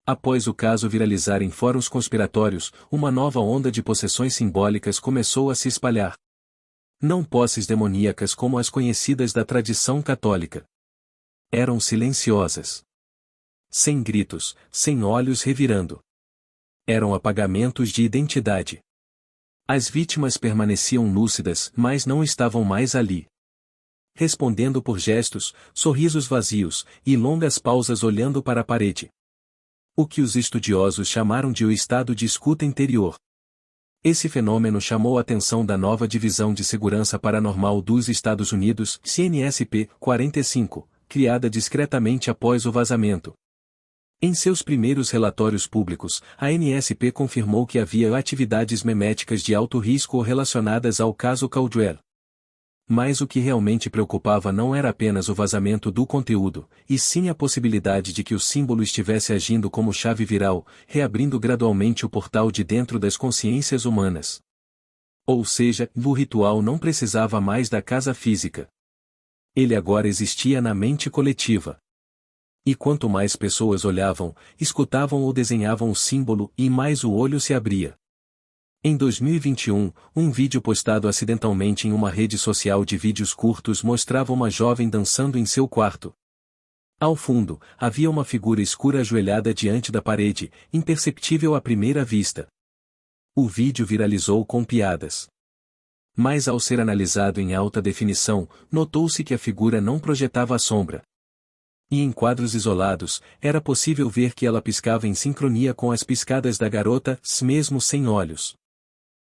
Após o caso viralizar em fóruns conspiratórios, uma nova onda de possessões simbólicas começou a se espalhar. Não posses demoníacas como as conhecidas da tradição católica. Eram silenciosas. Sem gritos, sem olhos revirando. Eram apagamentos de identidade. As vítimas permaneciam lúcidas, mas não estavam mais ali. Respondendo por gestos, sorrisos vazios, e longas pausas olhando para a parede. O que os estudiosos chamaram de o estado de escuta interior. Esse fenômeno chamou a atenção da nova Divisão de Segurança Paranormal dos Estados Unidos, CNSP-45, criada discretamente após o vazamento. Em seus primeiros relatórios públicos, a NSP confirmou que havia atividades meméticas de alto risco relacionadas ao caso Caldwell. Mas o que realmente preocupava não era apenas o vazamento do conteúdo, e sim a possibilidade de que o símbolo estivesse agindo como chave viral, reabrindo gradualmente o portal de dentro das consciências humanas. Ou seja, o ritual não precisava mais da casa física. Ele agora existia na mente coletiva. E quanto mais pessoas olhavam, escutavam ou desenhavam o símbolo, e mais o olho se abria. Em 2021, um vídeo postado acidentalmente em uma rede social de vídeos curtos mostrava uma jovem dançando em seu quarto. Ao fundo, havia uma figura escura ajoelhada diante da parede, imperceptível à primeira vista. O vídeo viralizou com piadas. Mas ao ser analisado em alta definição, notou-se que a figura não projetava sombra. E em quadros isolados, era possível ver que ela piscava em sincronia com as piscadas da garota, mesmo sem olhos.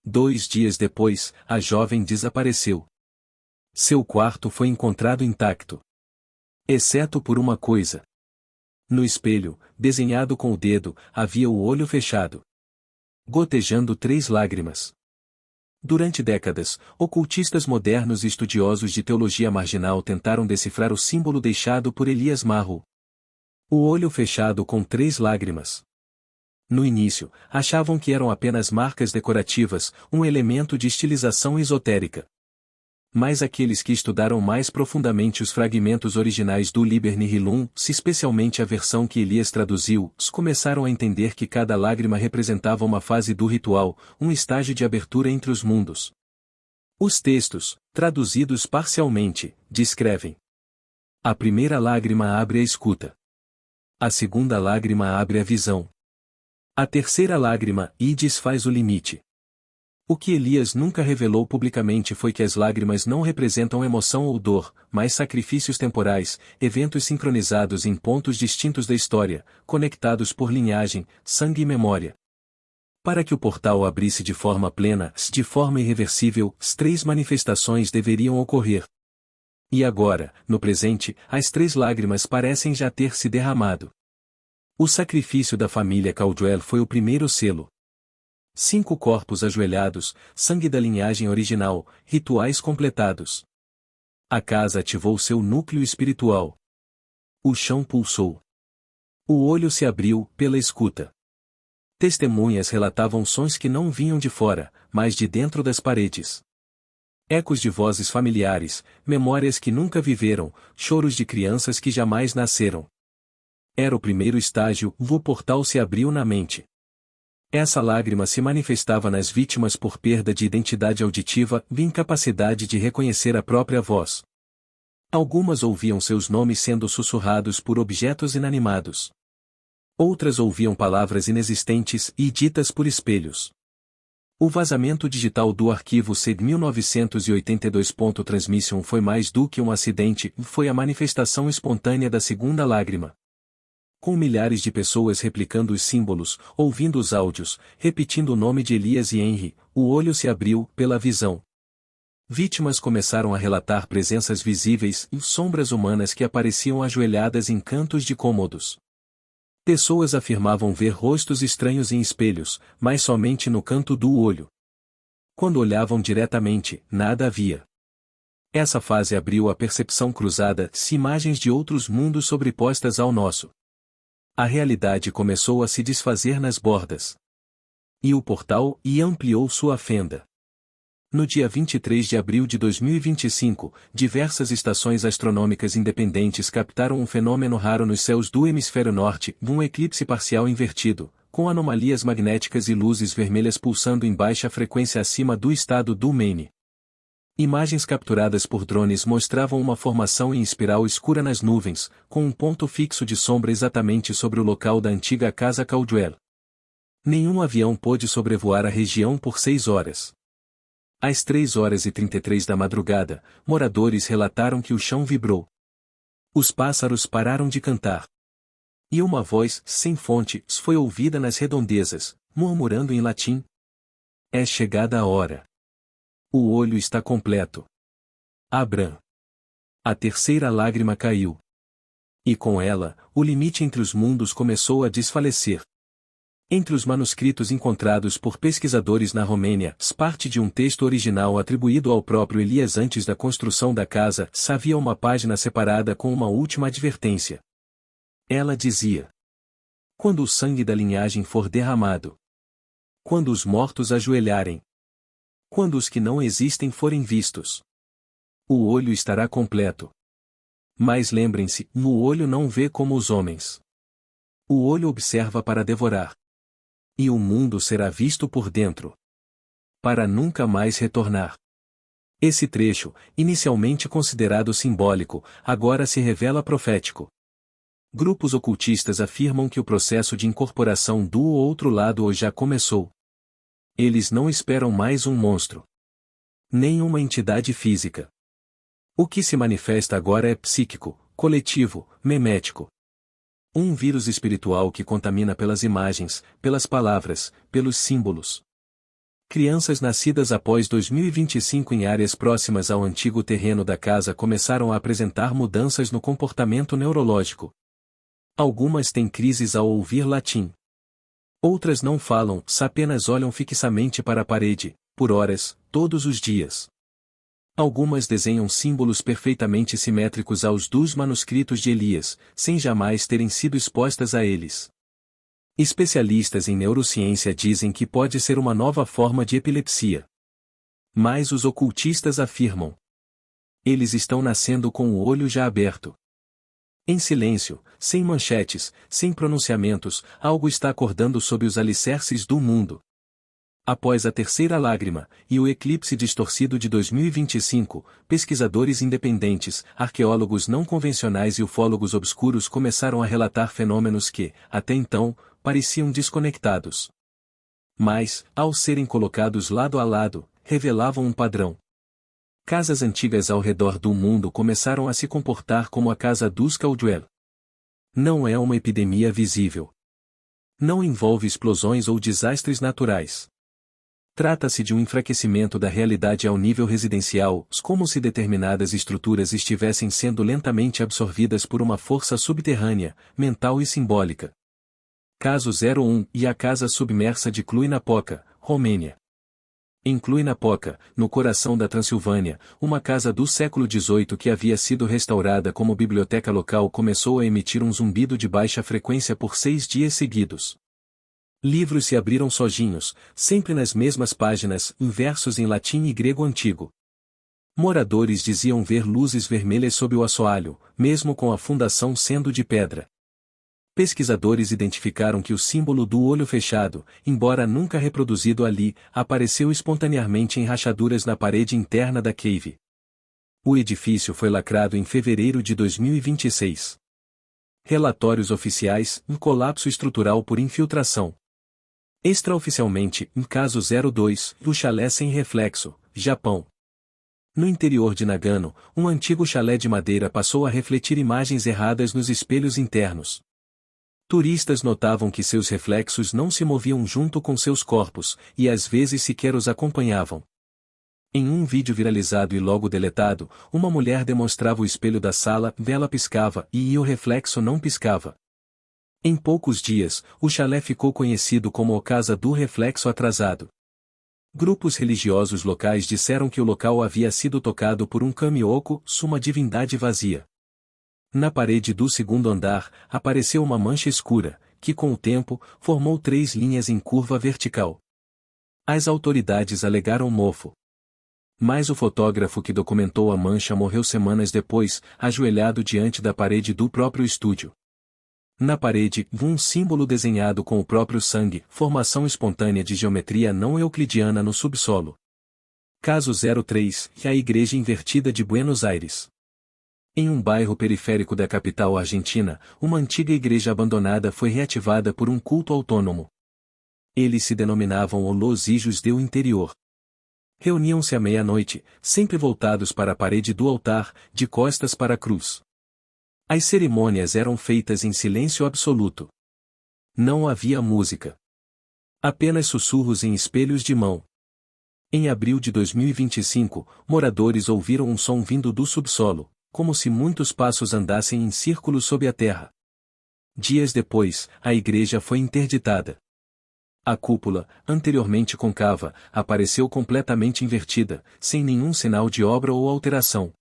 2 dias depois, a jovem desapareceu. Seu quarto foi encontrado intacto. Exceto por uma coisa. No espelho, desenhado com o dedo, havia o olho fechado. Gotejando 3 lágrimas. Durante décadas, ocultistas modernos e estudiosos de teologia marginal tentaram decifrar o símbolo deixado por Elias Marro. O olho fechado com 3 lágrimas. No início, achavam que eram apenas marcas decorativas, um elemento de estilização esotérica. Mas aqueles que estudaram mais profundamente os fragmentos originais do Liber Nihilum, especialmente a versão que Elias traduziu, começaram a entender que cada lágrima representava uma fase do ritual, um estágio de abertura entre os mundos. Os textos, traduzidos parcialmente, descrevem: a primeira lágrima abre a escuta. A segunda lágrima abre a visão. A terceira lágrima, e desfaz o limite. O que Elias nunca revelou publicamente foi que as lágrimas não representam emoção ou dor, mas sacrifícios temporais, eventos sincronizados em pontos distintos da história, conectados por linhagem, sangue e memória. Para que o portal abrisse de forma plena, de forma irreversível, 3 manifestações deveriam ocorrer. E agora, no presente, as 3 lágrimas parecem já ter se derramado. O sacrifício da família Caldwell foi o primeiro selo. 5 corpos ajoelhados, sangue da linhagem original, rituais completados. A casa ativou seu núcleo espiritual. O chão pulsou. O olho se abriu, pela escuta. Testemunhas relatavam sons que não vinham de fora, mas de dentro das paredes. Ecos de vozes familiares, memórias que nunca viveram, choros de crianças que jamais nasceram. Era o primeiro estágio, o portal se abriu na mente. Essa lágrima se manifestava nas vítimas por perda de identidade auditiva e incapacidade de reconhecer a própria voz. Algumas ouviam seus nomes sendo sussurrados por objetos inanimados. Outras ouviam palavras inexistentes e ditas por espelhos. O vazamento digital do arquivo SEG 1982.transmission foi mais do que um acidente, foi a manifestação espontânea da segunda lágrima. Com milhares de pessoas replicando os símbolos, ouvindo os áudios, repetindo o nome de Elias e Henry, o olho se abriu pela visão. Vítimas começaram a relatar presenças visíveis e sombras humanas que apareciam ajoelhadas em cantos de cômodos. Pessoas afirmavam ver rostos estranhos em espelhos, mas somente no canto do olho. Quando olhavam diretamente, nada havia. Essa fase abriu a percepção cruzada, se imagens de outros mundos sobrepostas ao nosso. A realidade começou a se desfazer nas bordas. E o portal ampliou sua fenda. No dia 23 de abril de 2025, diversas estações astronômicas independentes captaram um fenômeno raro nos céus do hemisfério norte, um eclipse parcial invertido, com anomalias magnéticas e luzes vermelhas pulsando em baixa frequência acima do estado do Maine. Imagens capturadas por drones mostravam uma formação em espiral escura nas nuvens, com um ponto fixo de sombra exatamente sobre o local da antiga Casa Caldwell. Nenhum avião pôde sobrevoar a região por 6 horas. Às 3h33 da madrugada, moradores relataram que o chão vibrou. Os pássaros pararam de cantar. E uma voz, sem fonte, foi ouvida nas redondezas, murmurando em latim: "É chegada a hora. O olho está completo. Abram." A terceira lágrima caiu. E com ela, o limite entre os mundos começou a desfalecer. Entre os manuscritos encontrados por pesquisadores na Romênia, parte de um texto original atribuído ao próprio Elias antes da construção da casa, havia uma página separada com uma última advertência. Ela dizia: "Quando o sangue da linhagem for derramado. Quando os mortos ajoelharem. Quando os que não existem forem vistos. O olho estará completo. Mas lembrem-se, o olho não vê como os homens. O olho observa para devorar. E o mundo será visto por dentro. Para nunca mais retornar." Esse trecho, inicialmente considerado simbólico, agora se revela profético. Grupos ocultistas afirmam que o processo de incorporação do outro lado já começou. Eles não esperam mais um monstro. Nem uma entidade física. O que se manifesta agora é psíquico, coletivo, memético. Um vírus espiritual que contamina pelas imagens, pelas palavras, pelos símbolos. Crianças nascidas após 2025 em áreas próximas ao antigo terreno da casa começaram a apresentar mudanças no comportamento neurológico. Algumas têm crises ao ouvir latim. Outras não falam, apenas olham fixamente para a parede, por horas, todos os dias. Algumas desenham símbolos perfeitamente simétricos aos dos manuscritos de Elias, sem jamais terem sido expostas a eles. Especialistas em neurociência dizem que pode ser uma nova forma de epilepsia. Mas os ocultistas afirmam: eles estão nascendo com o olho já aberto. Em silêncio, sem manchetes, sem pronunciamentos, algo está acordando sob os alicerces do mundo. Após a terceira lágrima, e o eclipse distorcido de 2025, pesquisadores independentes, arqueólogos não convencionais e ufólogos obscuros começaram a relatar fenômenos que, até então, pareciam desconectados. Mas, ao serem colocados lado a lado, revelavam um padrão. Casas antigas ao redor do mundo começaram a se comportar como a casa dos Caldwell. Não é uma epidemia visível. Não envolve explosões ou desastres naturais. Trata-se de um enfraquecimento da realidade ao nível residencial, como se determinadas estruturas estivessem sendo lentamente absorvidas por uma força subterrânea, mental e simbólica. Caso 01 e a casa submersa de Cluj-Napoca, Romênia. Em Cluj-Napoca, no coração da Transilvânia, uma casa do século XVIII que havia sido restaurada como biblioteca local começou a emitir um zumbido de baixa frequência por 6 dias seguidos. Livros se abriram sozinhos, sempre nas mesmas páginas, em versos em latim e grego antigo. Moradores diziam ver luzes vermelhas sob o assoalho, mesmo com a fundação sendo de pedra. Pesquisadores identificaram que o símbolo do olho fechado, embora nunca reproduzido ali, apareceu espontaneamente em rachaduras na parede interna da cave. O edifício foi lacrado em fevereiro de 2026. Relatórios oficiais: um colapso estrutural por infiltração. Extraoficialmente, em caso 02, o chalé sem reflexo, Japão. No interior de Nagano, um antigo chalé de madeira passou a refletir imagens erradas nos espelhos internos. Turistas notavam que seus reflexos não se moviam junto com seus corpos, e às vezes sequer os acompanhavam. Em um vídeo viralizado e logo deletado, uma mulher demonstrava o espelho da sala, ela piscava e o reflexo não piscava. Em poucos dias, o chalé ficou conhecido como a Casa do Reflexo Atrasado. Grupos religiosos locais disseram que o local havia sido tocado por um kamioko, uma divindade vazia. Na parede do segundo andar, apareceu uma mancha escura, que com o tempo, formou 3 linhas em curva vertical. As autoridades alegaram mofo. Mas o fotógrafo que documentou a mancha morreu semanas depois, ajoelhado diante da parede do próprio estúdio. Na parede, um símbolo desenhado com o próprio sangue, formação espontânea de geometria não euclidiana no subsolo. Caso 03, a Igreja Invertida de Buenos Aires. Em um bairro periférico da capital argentina, uma antiga igreja abandonada foi reativada por um culto autônomo. Eles se denominavam Los Hijos do Interior. Reuniam-se à meia-noite, sempre voltados para a parede do altar, de costas para a cruz. As cerimônias eram feitas em silêncio absoluto. Não havia música. Apenas sussurros em espelhos de mão. Em abril de 2025, moradores ouviram um som vindo do subsolo, como se muitos passos andassem em círculos sob a terra. Dias depois, a igreja foi interditada. A cúpula, anteriormente côncava, apareceu completamente invertida, sem nenhum sinal de obra ou alteração.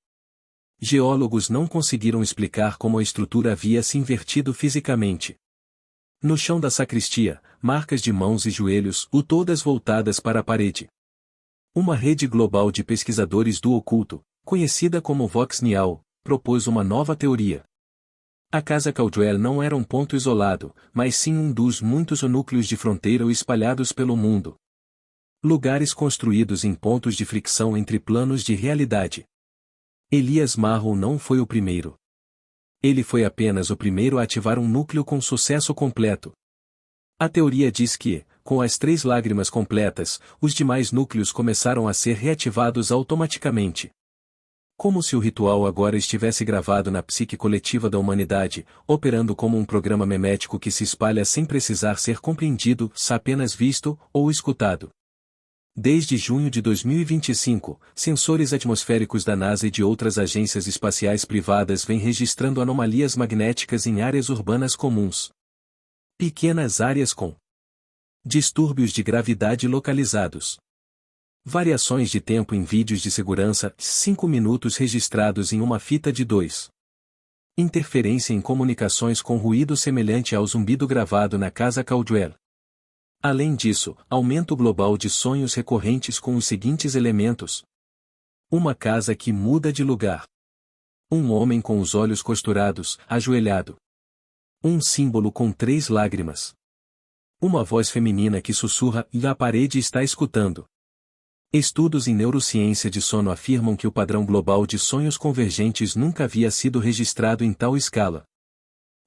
Geólogos não conseguiram explicar como a estrutura havia se invertido fisicamente. No chão da sacristia, marcas de mãos e joelhos, todas voltadas para a parede. Uma rede global de pesquisadores do oculto, conhecida como Vox Nial, propôs uma nova teoria. A Casa Caldwell não era um ponto isolado, mas sim um dos muitos núcleos de fronteira espalhados pelo mundo. Lugares construídos em pontos de fricção entre planos de realidade. Elias Marrow não foi o primeiro. Ele foi apenas o primeiro a ativar um núcleo com sucesso completo. A teoria diz que, com as 3 lágrimas completas, os demais núcleos começaram a ser reativados automaticamente. Como se o ritual agora estivesse gravado na psique coletiva da humanidade, operando como um programa memético que se espalha sem precisar ser compreendido, apenas visto ou escutado. Desde junho de 2025, sensores atmosféricos da NASA e de outras agências espaciais privadas vêm registrando anomalias magnéticas em áreas urbanas comuns. Pequenas áreas com distúrbios de gravidade localizados. Variações de tempo em vídeos de segurança, 5 minutos registrados em uma fita de 2. Interferência em comunicações com ruído semelhante ao zumbido gravado na Casa Caldwell. Além disso, aumento global de sonhos recorrentes com os seguintes elementos. Uma casa que muda de lugar. Um homem com os olhos costurados, ajoelhado. Um símbolo com 3 lágrimas. Uma voz feminina que sussurra e a parede está escutando. Estudos em neurociência de sono afirmam que o padrão global de sonhos convergentes nunca havia sido registrado em tal escala.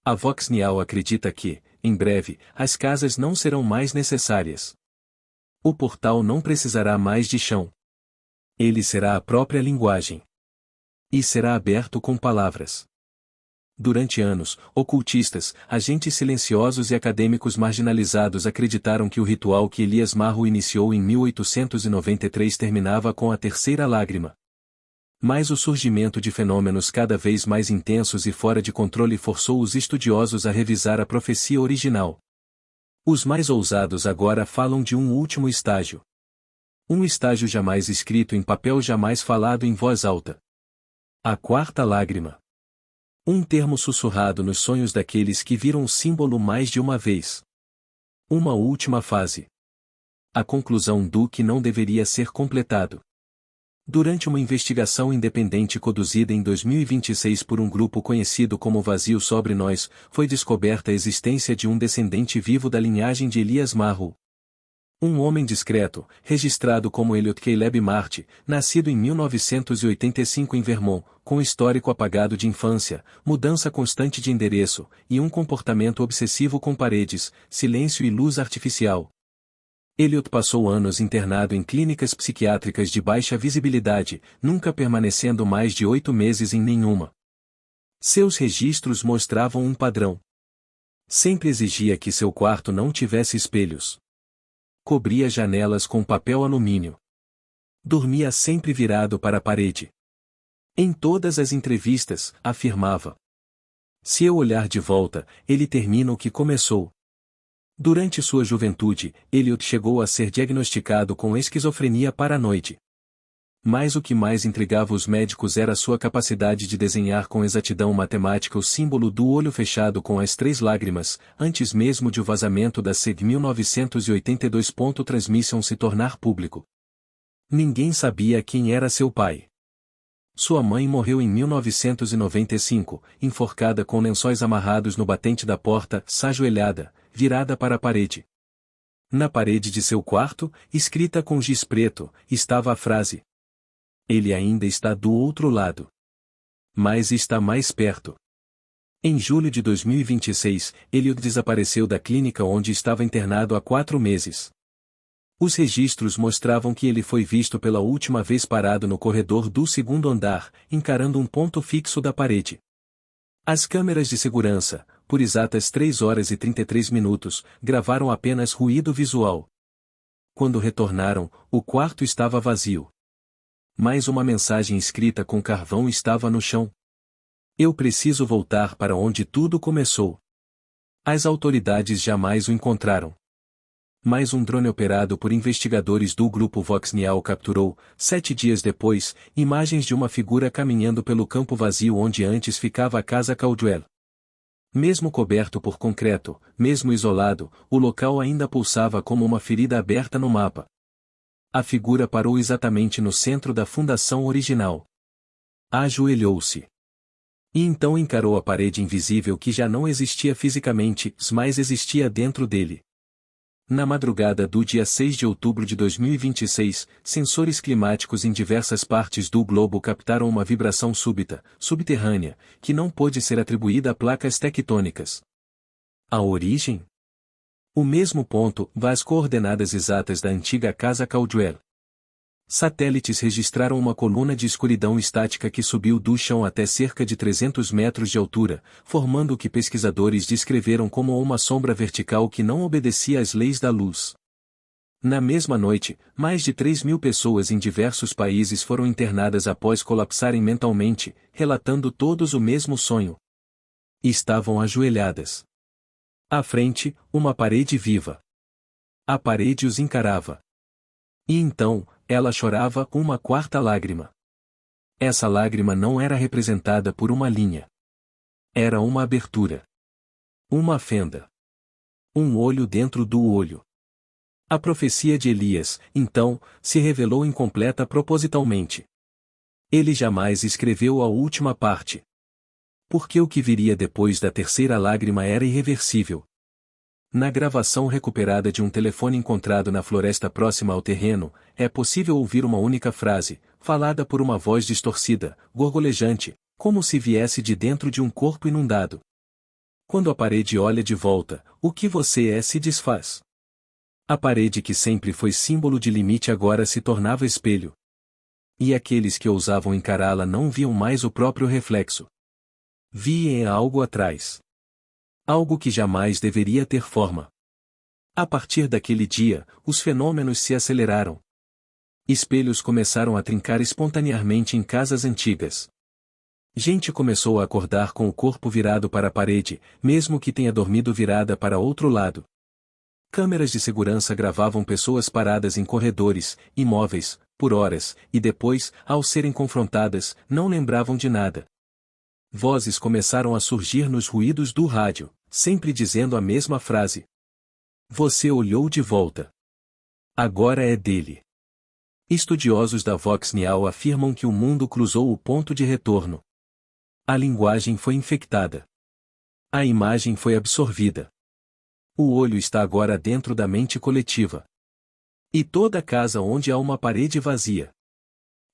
A Vox Nial acredita que, em breve, as casas não serão mais necessárias. O portal não precisará mais de chão. Ele será a própria linguagem. E será aberto com palavras. Durante anos, ocultistas, agentes silenciosos e acadêmicos marginalizados acreditaram que o ritual que Elias Marrow iniciou em 1893 terminava com a 3ª lágrima. Mas o surgimento de fenômenos cada vez mais intensos e fora de controle forçou os estudiosos a revisar a profecia original. Os mais ousados agora falam de um último estágio. Um estágio jamais escrito em papel, jamais falado em voz alta. A 4ª lágrima. Um termo sussurrado nos sonhos daqueles que viram o símbolo mais de uma vez. Uma última fase. A conclusão do que não deveria ser completado. Durante uma investigação independente conduzida em 2026 por um grupo conhecido como Vazio sobre Nós, foi descoberta a existência de um descendente vivo da linhagem de Elias Marru. Um homem discreto, registrado como Elliot Caleb Marty, nascido em 1985 em Vermont, com histórico apagado de infância, mudança constante de endereço, e um comportamento obsessivo com paredes, silêncio e luz artificial. Elliot passou anos internado em clínicas psiquiátricas de baixa visibilidade, nunca permanecendo mais de 8 meses em nenhuma. Seus registros mostravam um padrão. Sempre exigia que seu quarto não tivesse espelhos. Cobria janelas com papel alumínio. Dormia sempre virado para a parede. Em todas as entrevistas, afirmava: "Se eu olhar de volta, ele termina o que começou." Durante sua juventude, Elliot chegou a ser diagnosticado com esquizofrenia paranoide. Mas o que mais intrigava os médicos era sua capacidade de desenhar com exatidão matemática o símbolo do olho fechado com as 3 lágrimas, antes mesmo de o vazamento da SEG 1982. Transmission se tornar público. Ninguém sabia quem era seu pai. Sua mãe morreu em 1995, enforcada com lençóis amarrados no batente da porta, ajoelhada, virada para a parede. Na parede de seu quarto, escrita com giz preto, estava a frase: "Ele ainda está do outro lado. Mas está mais perto." Em julho de 2026, Elliot desapareceu da clínica onde estava internado há 4 meses. Os registros mostravam que ele foi visto pela última vez parado no corredor do 2º andar, encarando um ponto fixo da parede. As câmeras de segurança, por exatas 3 horas e 33 minutos, gravaram apenas ruído visual. Quando retornaram, o quarto estava vazio. Mas uma mensagem escrita com carvão estava no chão. "Eu preciso voltar para onde tudo começou." As autoridades jamais o encontraram. Mas um drone operado por investigadores do grupo Vox Nial capturou, 7 dias depois, imagens de uma figura caminhando pelo campo vazio onde antes ficava a casa Caldwell. Mesmo coberto por concreto, mesmo isolado, o local ainda pulsava como uma ferida aberta no mapa. A figura parou exatamente no centro da fundação original. Ajoelhou-se. E então encarou a parede invisível que já não existia fisicamente, mas existia dentro dele. Na madrugada do dia 6 de outubro de 2026, sensores climáticos em diversas partes do globo captaram uma vibração súbita, subterrânea, que não pôde ser atribuída a placas tectônicas. A origem? O mesmo ponto, as coordenadas exatas da antiga casa Caldwell. Satélites registraram uma coluna de escuridão estática que subiu do chão até cerca de 300 metros de altura, formando o que pesquisadores descreveram como uma sombra vertical que não obedecia às leis da luz. Na mesma noite, mais de 3.000 pessoas em diversos países foram internadas após colapsarem mentalmente, relatando todos o mesmo sonho. Estavam ajoelhadas. À frente, uma parede viva. A parede os encarava. E então, ela chorava uma 4ª lágrima. Essa lágrima não era representada por uma linha. Era uma abertura. Uma fenda. Um olho dentro do olho. A profecia de Elias, então, se revelou incompleta propositalmente. Ele jamais escreveu a última parte. Porque o que viria depois da 3ª lágrima era irreversível. Na gravação recuperada de um telefone encontrado na floresta próxima ao terreno, é possível ouvir uma única frase, falada por uma voz distorcida, gorgolejante, como se viesse de dentro de um corpo inundado. Quando a parede olha de volta, o que você é se desfaz. A parede que sempre foi símbolo de limite agora se tornava espelho. E aqueles que ousavam encará-la não viam mais o próprio reflexo. Via algo atrás. Algo que jamais deveria ter forma. A partir daquele dia, os fenômenos se aceleraram. Espelhos começaram a trincar espontaneamente em casas antigas. Gente começou a acordar com o corpo virado para a parede, mesmo que tenha dormido virada para outro lado. Câmeras de segurança gravavam pessoas paradas em corredores, imóveis, por horas, e depois, ao serem confrontadas, não lembravam de nada. Vozes começaram a surgir nos ruídos do rádio, sempre dizendo a mesma frase. Você olhou de volta. Agora é dele. Estudiosos da Vox Neal afirmam que o mundo cruzou o ponto de retorno. A linguagem foi infectada. A imagem foi absorvida. O olho está agora dentro da mente coletiva. E toda casa onde há uma parede vazia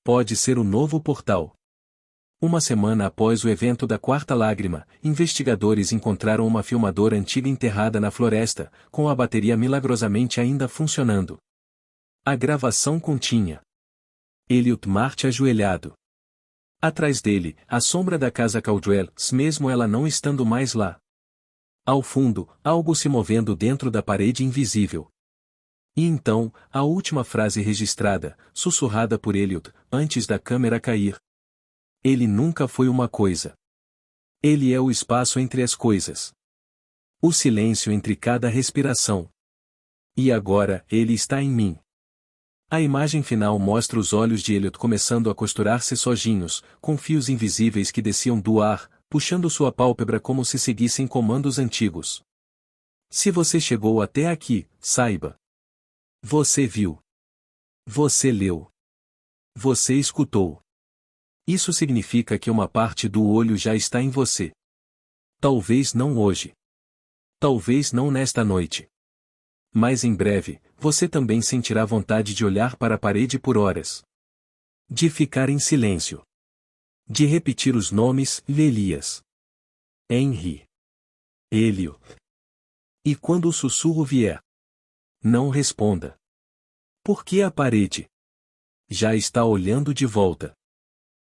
pode ser o novo portal. Uma semana após o evento da quarta lágrima, investigadores encontraram uma filmadora antiga enterrada na floresta, com a bateria milagrosamente ainda funcionando. A gravação continha Elliot Martin ajoelhado. Atrás dele, a sombra da casa Caldwell, mesmo ela não estando mais lá. Ao fundo, algo se movendo dentro da parede invisível. E então, a última frase registrada, sussurrada por Elliot, antes da câmera cair. Ele nunca foi uma coisa. Ele é o espaço entre as coisas. O silêncio entre cada respiração. E agora, ele está em mim. A imagem final mostra os olhos de Elliot começando a costurar-se sozinhos, com fios invisíveis que desciam do ar, puxando sua pálpebra como se seguissem comandos antigos. Se você chegou até aqui, saiba. Você viu. Você leu. Você escutou. Isso significa que uma parte do olho já está em você. Talvez não hoje. Talvez não nesta noite. Mas em breve, você também sentirá vontade de olhar para a parede por horas. De ficar em silêncio. De repetir os nomes, Elias. Henry. Elliot. E quando o sussurro vier, não responda. Porque a parede já está olhando de volta.